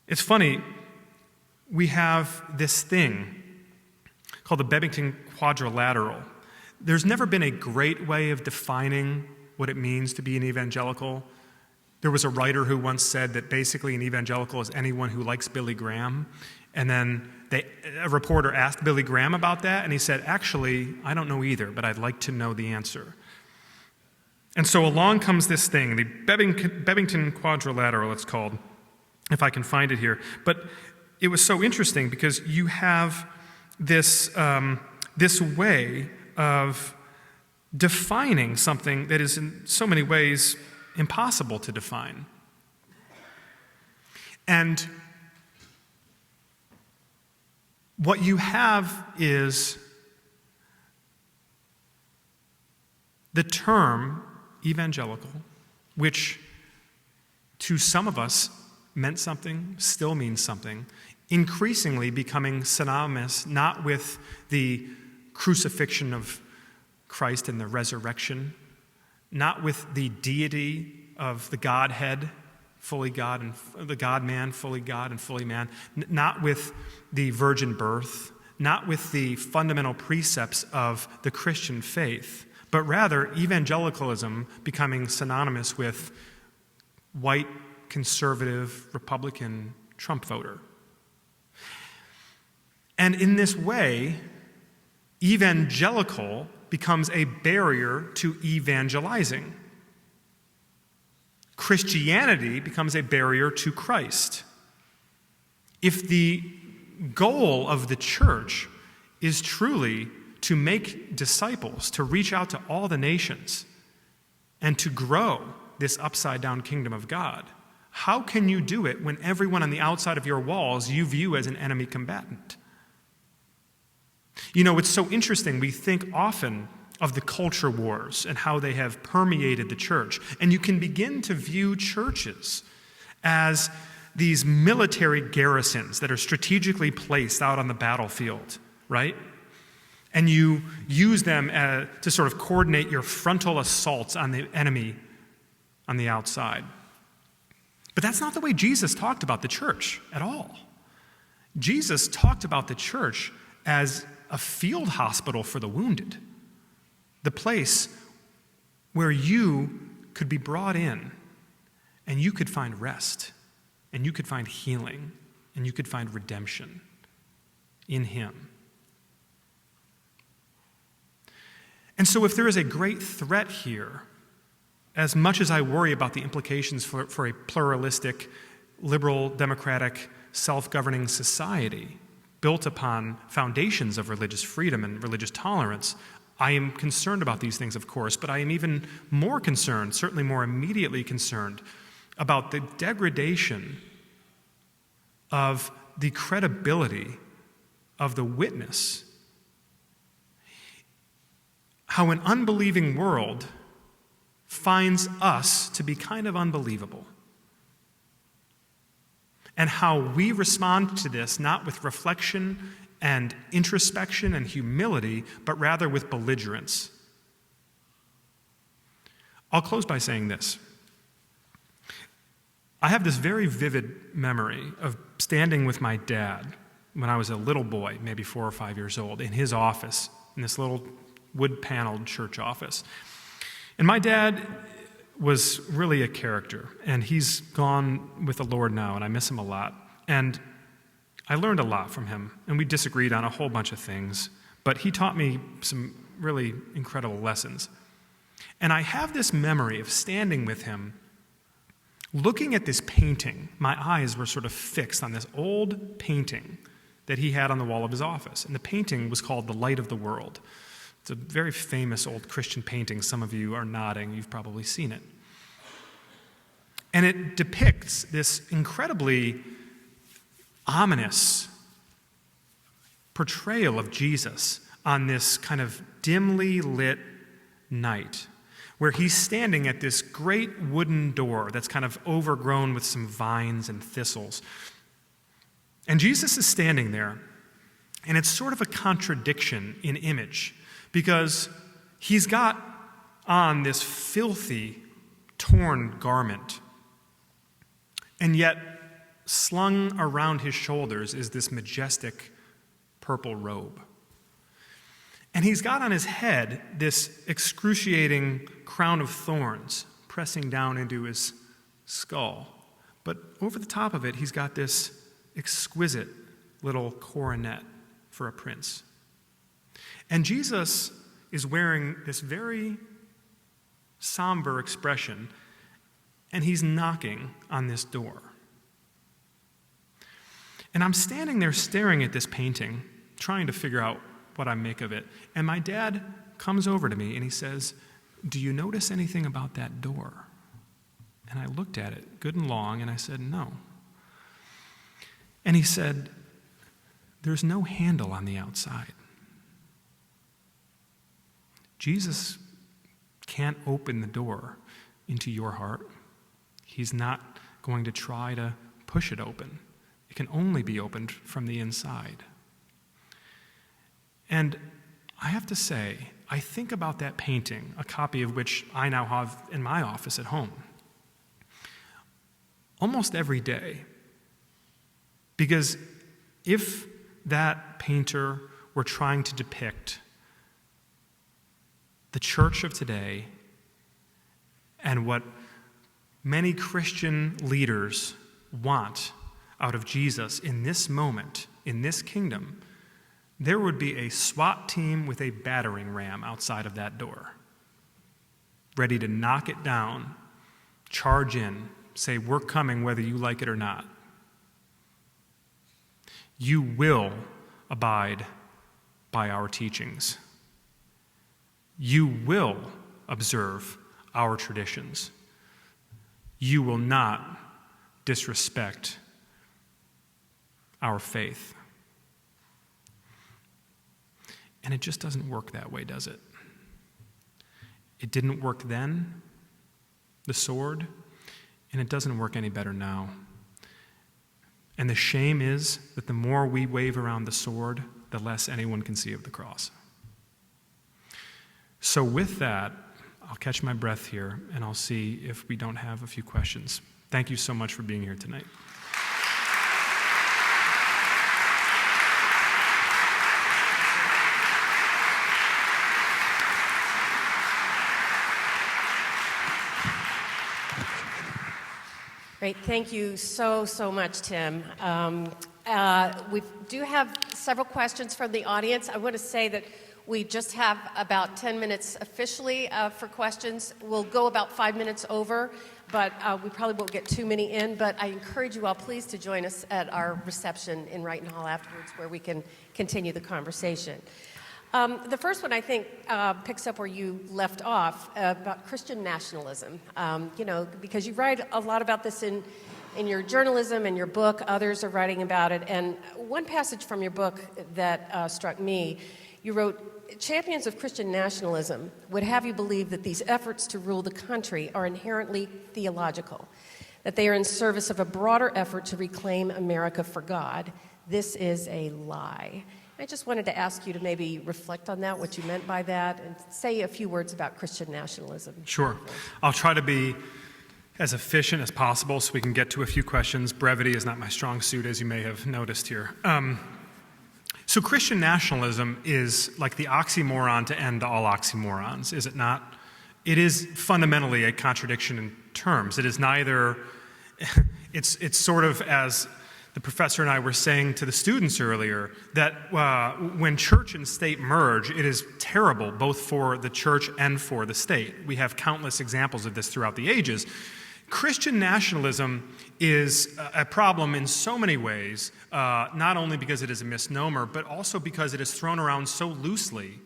It's funny, we have this thing called the Bebington Quadrilateral. There's never been a great way of defining what it means to be an evangelical. There was a writer who once said that basically an evangelical is anyone who likes Billy Graham. And then a reporter asked Billy Graham about that, and he said, actually, I don't know either, but I'd like to know the answer. And so along comes this thing, the Bebington Quadrilateral, it's called, if I can find it here. But it was so interesting because you have this way of defining something that is in so many ways impossible to define. And what you have is the term evangelical, which to some of us meant something, still means something, increasingly becoming synonymous not with the crucifixion of Christ and the resurrection, not with the deity of the Godhead, fully God, and the God-man, fully God and fully man, not with the virgin birth, not with the fundamental precepts of the Christian faith, but rather evangelicalism becoming synonymous with white, conservative, Republican Trump voter. And in this way, evangelical becomes a barrier to evangelizing. Christianity becomes a barrier to Christ. If the goal of the church is truly to make disciples, to reach out to all the nations, and to grow this upside-down kingdom of God. How can you do it when everyone on the outside of your walls you view as an enemy combatant? You know, it's so interesting. We think often of the culture wars and how they have permeated the church. And you can begin to view churches as these military garrisons that are strategically placed out on the battlefield, right? And you use them to sort of coordinate your frontal assaults on the enemy on the outside. But that's not the way Jesus talked about the church at all. Jesus talked about the church as a field hospital for the wounded, the place where you could be brought in and you could find rest and you could find healing and you could find redemption in Him. And so if there is a great threat here, as much as I worry about the implications for a pluralistic, liberal, democratic, self-governing society built upon foundations of religious freedom and religious tolerance, I am concerned about these things, of course, but I am even more concerned, certainly more immediately concerned, about the degradation of the credibility of the witness. How an unbelieving world finds us to be kind of unbelievable. And how we respond to this, not with reflection and introspection and humility, but rather with belligerence. I'll close by saying this. I have this very vivid memory of standing with my dad when I was a little boy, maybe 4 or 5 years old, in his office, in this little wood-paneled church office. And my dad was really a character, and he's gone with the Lord now, and I miss him a lot. And I learned a lot from him, and we disagreed on a whole bunch of things, but he taught me some really incredible lessons. And I have this memory of standing with him, looking at this painting. My eyes were sort of fixed on this old painting that he had on the wall of his office, and the painting was called The Light of the World. It's a very famous old Christian painting. Some of you are nodding. You've probably seen it. And it depicts this incredibly ominous portrayal of Jesus on this kind of dimly lit night where he's standing at this great wooden door that's kind of overgrown with some vines and thistles. And Jesus is standing there, and it's sort of a contradiction in image, because he's got on this filthy, torn garment, and yet slung around his shoulders is this majestic purple robe. And he's got on his head this excruciating crown of thorns pressing down into his skull. But over the top of it, he's got this exquisite little coronet for a prince. And Jesus is wearing this very somber expression, and he's knocking on this door. And I'm standing there staring at this painting, trying to figure out what I make of it. And my dad comes over to me and he says, "Do you notice anything about that door?" And I looked at it good and long, and I said, "No." And he said, "There's no handle on the outside. Jesus can't open the door into your heart. He's not going to try to push it open. It can only be opened from the inside." And I have to say, I think about that painting, a copy of which I now have in my office at home, almost every day. Because if that painter were trying to depict the church of today and what many Christian leaders want out of Jesus in this moment, in this kingdom, there would be a SWAT team with a battering ram outside of that door, ready to knock it down, charge in, say, "We're coming whether you like it or not." You will abide by our teachings. You will observe our traditions. You will not disrespect our faith. And it just doesn't work that way, does it? It didn't work then, the sword, and it doesn't work any better now. And the shame is that the more we wave around the sword, the less anyone can see of the cross. So with that, I'll catch my breath here, and I'll see if we don't have a few questions. Thank you so much for being here tonight. Great. Thank you so much, Tim. We do have several questions from the audience. I want to say that we just have about 10 minutes officially for questions. We'll go about 5 minutes over, but we probably won't get too many in. But I encourage you all, please, to join us at our reception in Brighton Hall afterwards, where we can continue the conversation. The first one, I think, picks up where you left off about Christian nationalism. Because you write a lot about this in your journalism and your book. Others are writing about it. And one passage from your book that struck me, you wrote, "Champions of Christian nationalism would have you believe that these efforts to rule the country are inherently theological, that they are in service of a broader effort to reclaim America for God. This is a lie." I just wanted to ask you to maybe reflect on that, what you meant by that, and say a few words about Christian nationalism. Sure. I'll try to be as efficient as possible so we can get to a few questions. Brevity is not my strong suit, as you may have noticed here. So Christian nationalism is like the oxymoron to end all oxymorons, is it not? It is fundamentally a contradiction in terms. It is neither, it's sort of as the professor and I were saying to the students earlier, that when church and state merge, it is terrible both for the church and for the state. We have countless examples of this throughout the ages. Christian nationalism is a problem in so many ways, not only because it is a misnomer, but also because it is thrown around so loosely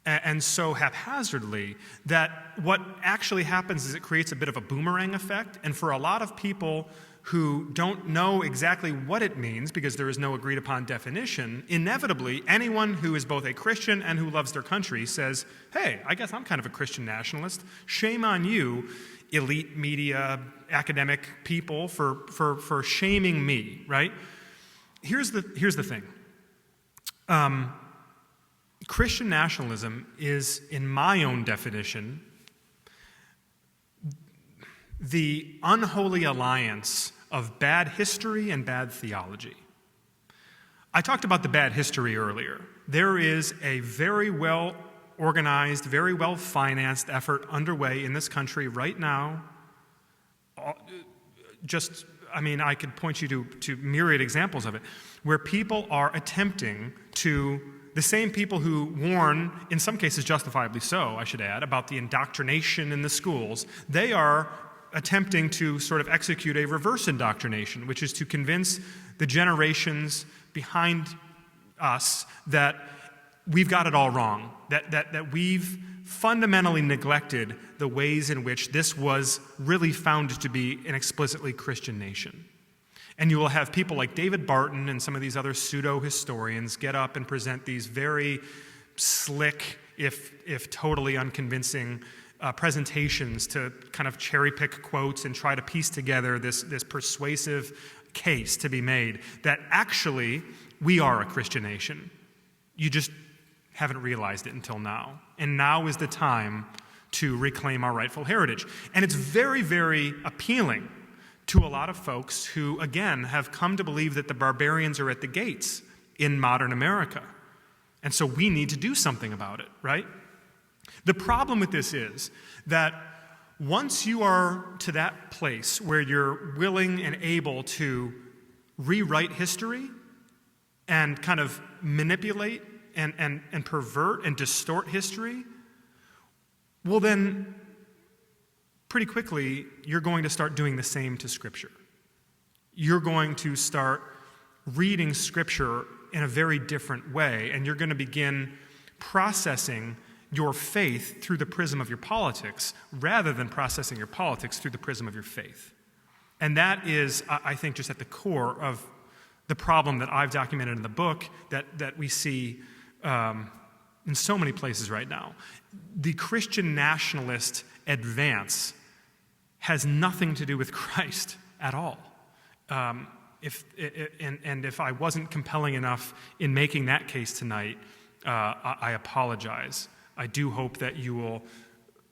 and so haphazardly that what actually happens is it creates a bit of a boomerang effect. And for a lot of people who don't know exactly what it means because there is no agreed upon definition, inevitably anyone who is both a Christian and who loves their country says, hey, I guess I'm kind of a Christian nationalist. Shame on you, elite media, academic people, for shaming me, right? Here's the thing. Christian nationalism is, in my own definition, the unholy alliance of bad history and bad theology. I talked about the bad history earlier. There is a very well organized, very well financed effort underway in this country right now. I could point you to myriad examples of it, where people are attempting to, the same people who warn, in some cases justifiably so, I should add, about the indoctrination in the schools, they are attempting to sort of execute a reverse indoctrination, which is to convince the generations behind us that we've got it all wrong, that we've fundamentally neglected the ways in which this was really found to be an explicitly Christian nation. And you will have people like David Barton and some of these other pseudo-historians get up and present these very slick, if totally unconvincing, presentations to kind of cherry-pick quotes and try to piece together this persuasive case to be made that actually we are a Christian nation. You just haven't realized it until now. And now is the time to reclaim our rightful heritage. And it's very, very appealing to a lot of folks who, again, have come to believe that the barbarians are at the gates in modern America. And so we need to do something about it, right? The problem with this is that once you are to that place where you're willing and able to rewrite history and kind of manipulate and pervert and distort history, well then, pretty quickly, you're going to start doing the same to Scripture. You're going to start reading Scripture in a very different way, and you're going to begin processing your faith through the prism of your politics rather than processing your politics through the prism of your faith. And that is, I think, just at the core of the problem that I've documented in the book that we see in so many places right now. The Christian nationalist advance has nothing to do with Christ at all. If I wasn't compelling enough in making that case tonight, I apologize. I do hope that you will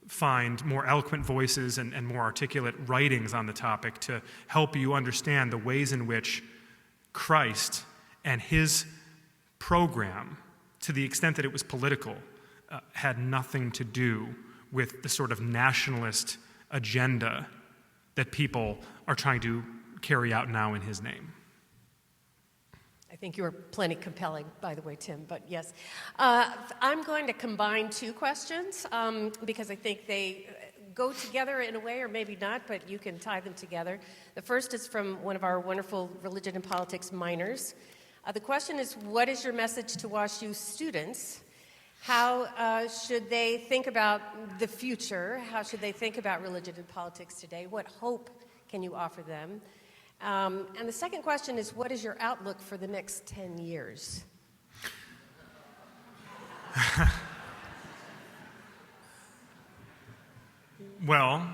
find more eloquent voices and more articulate writings on the topic to help you understand the ways in which Christ and his program, to the extent that it was political, had nothing to do with the sort of nationalist agenda that people are trying to carry out now in his name. I think you were plenty compelling, by the way, Tim, but yes. I'm going to combine two questions because I think they go together in a way, or maybe not, but you can tie them together. The first is from one of our wonderful religion and politics minors. The question is, what is your message to WashU students? How should they think about the future? How should they think about religion and politics today? What hope can you offer them? And the second question is, what is your outlook for the next 10 years? Well,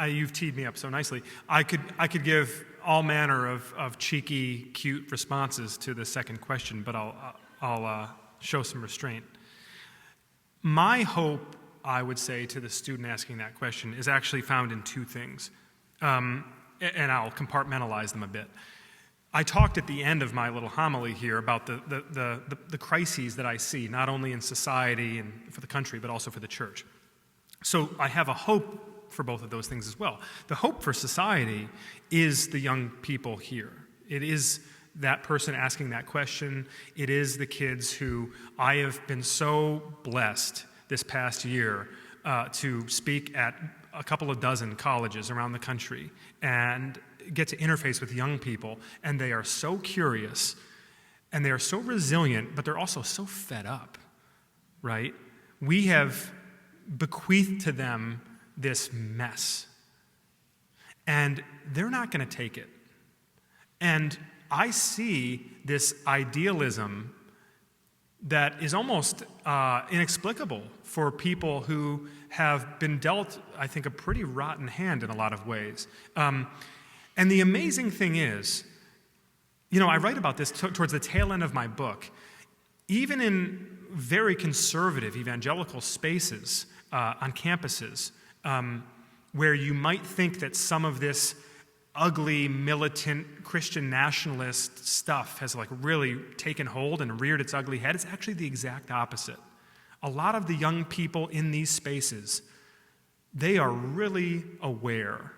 you've teed me up so nicely. I could give all manner of cheeky, cute responses to the second question, but I'll show some restraint. My hope, I would say, to the student asking that question is actually found in two things, and I'll compartmentalize them a bit. I talked at the end of my little homily here about the crises that I see, not only in society and for the country, but also for the church. So I have a hope for both of those things as well. The hope for society is the young people here. It is that person asking that question. It is the kids who I have been so blessed this past year to speak at a couple of dozen colleges around the country and get to interface with young people, and they are so curious and they are so resilient, but they're also so fed up, right? We have bequeathed to them this mess, and they're not going to take it. And I see this idealism that is almost inexplicable for people who have been dealt, I think, a pretty rotten hand in a lot of ways. And the amazing thing is, I write about this towards the tail end of my book. Even in very conservative evangelical spaces on campuses, where you might think that some of this ugly, militant, Christian nationalist stuff has really taken hold and reared its ugly head, it's actually the exact opposite. A lot of the young people in these spaces, they are really aware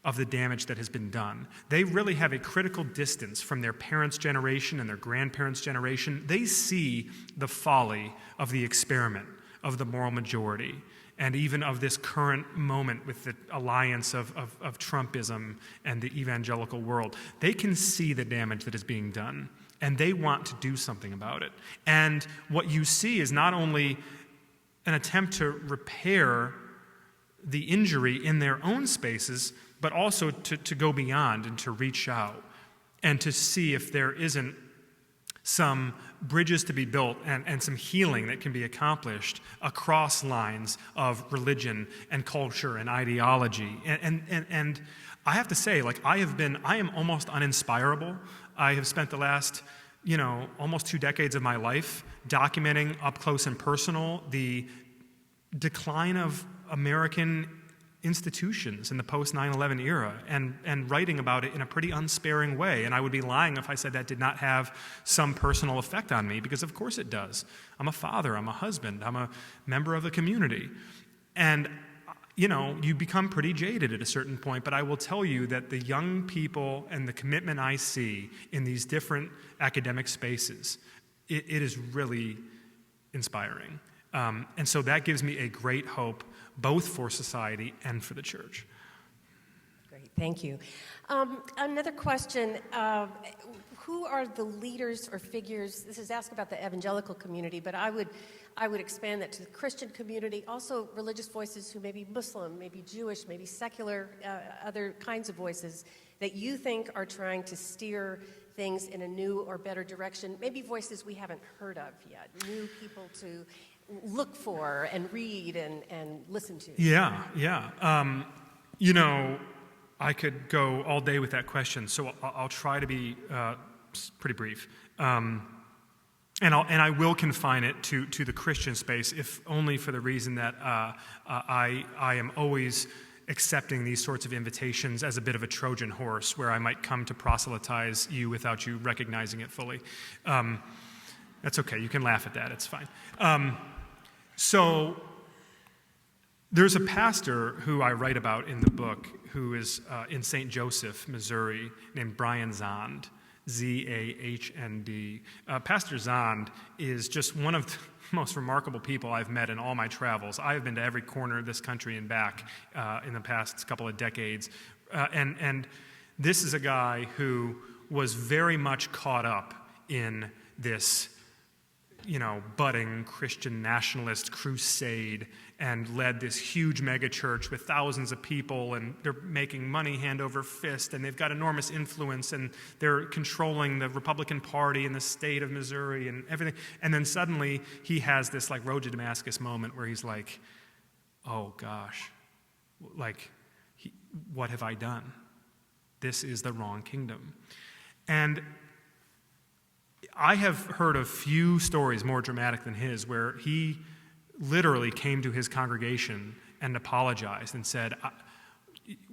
of the damage that has been done. They really have a critical distance from their parents' generation and their grandparents' generation. They see the folly of the experiment, of the moral majority, and even of this current moment with the alliance of Trumpism and the evangelical world. They can see the damage that is being done, and they want to do something about it. And what you see is not only an attempt to repair the injury in their own spaces, but also to go beyond and to reach out and to see if there isn't some bridges to be built and some healing that can be accomplished across lines of religion and culture and ideology. And I have to say, I am almost uninspirable. I have spent the last, almost 2 decades of my life documenting up close and personal the decline of American institutions in the post 9/11 era and writing about it in a pretty unsparing way. And I would be lying if I said that did not have some personal effect on me, because of course it does. I'm a father, I'm a husband, I'm a member of the community. And, you become pretty jaded at a certain point, but I will tell you that the young people and the commitment I see in these different academic spaces, it is really inspiring. And so that gives me a great hope, both for society and for the church. Thank you. Another question. Who are the leaders or figures? This is asked about the evangelical community, but I would expand that to the Christian community, also religious voices who may be Muslim, maybe Jewish, maybe secular, other kinds of voices that you think are trying to steer things in a new or better direction, maybe voices we haven't heard of yet, new people to look for and read and listen to. Yeah. I could go all day with that question, so I'll try to be pretty brief. And I will confine it to the Christian space, if only for the reason that I am always accepting these sorts of invitations as a bit of a Trojan horse, where I might come to proselytize you without you recognizing it fully. That's okay. You can laugh at that. It's fine. So there's a pastor who I write about in the book who is in St. Joseph, Missouri, named Brian Zond, Z-A-H-N-D. Pastor Zond is just one of the most remarkable people I've met in all my travels. I have been to every corner of this country and back in the past couple of decades. And this is a guy who was very much caught up in this, budding Christian nationalist crusade, and led this huge megachurch with thousands of people, and they're making money hand over fist, and they've got enormous influence, and they're controlling the Republican Party in the state of Missouri and everything. And then suddenly he has this road to Damascus moment where he's like, oh gosh, what have I done? This is the wrong kingdom. And I have heard of few stories more dramatic than his, where he literally came to his congregation and apologized and said,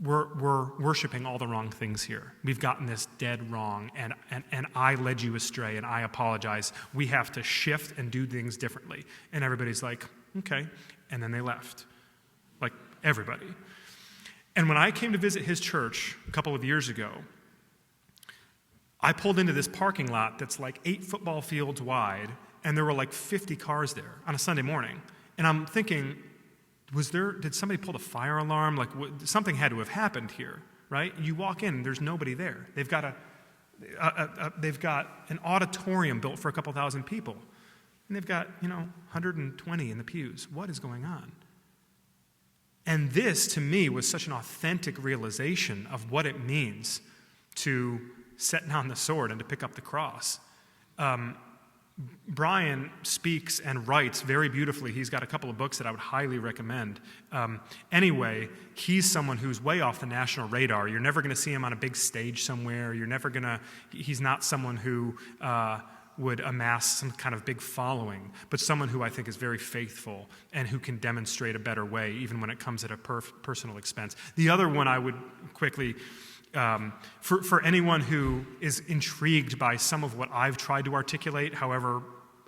we're worshiping all the wrong things here. We've gotten this dead wrong, and I led you astray, and I apologize. We have to shift and do things differently. And everybody's like, okay. And then they left, everybody. And when I came to visit his church a couple of years ago, I pulled into this parking lot that's 8 football fields wide, and there were 50 cars there on a Sunday morning. And I'm thinking, did somebody pull the fire alarm? Something had to have happened here, right? You walk in, there's nobody there. They've got an auditorium built for a couple thousand people, and they've got 120 in the pews. What is going on? And this, to me, was such an authentic realization of what it means to set down the sword and to pick up the cross. Brian speaks and writes very beautifully. He's got a couple of books that I would highly recommend. Anyway, he's someone who's way off the national radar. You're never going to see him on a big stage somewhere. He's not someone who would amass some kind of big following, but someone who I think is very faithful and who can demonstrate a better way, even when it comes at a personal expense. The other one I would quickly... For anyone who is intrigued by some of what I've tried to articulate, however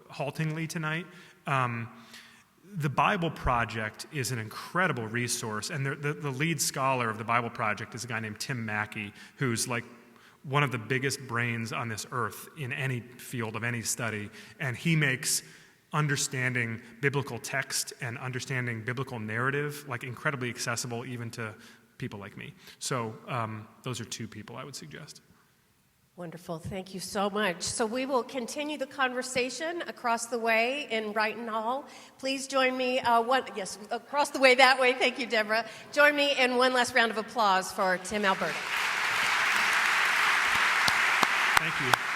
haltingly tonight, the Bible Project is an incredible resource, and the lead scholar of the Bible Project is a guy named Tim Mackey, who's one of the biggest brains on this earth in any field of any study, and he makes understanding biblical text and understanding biblical narrative incredibly accessible even to people like me. So those are two people I would suggest. Wonderful. Thank you so much. So we will continue the conversation across the way in Brighton Hall. Please join me, across the way that way. Thank you, Deborah. Join me in one last round of applause for Tim Alberta. Thank you.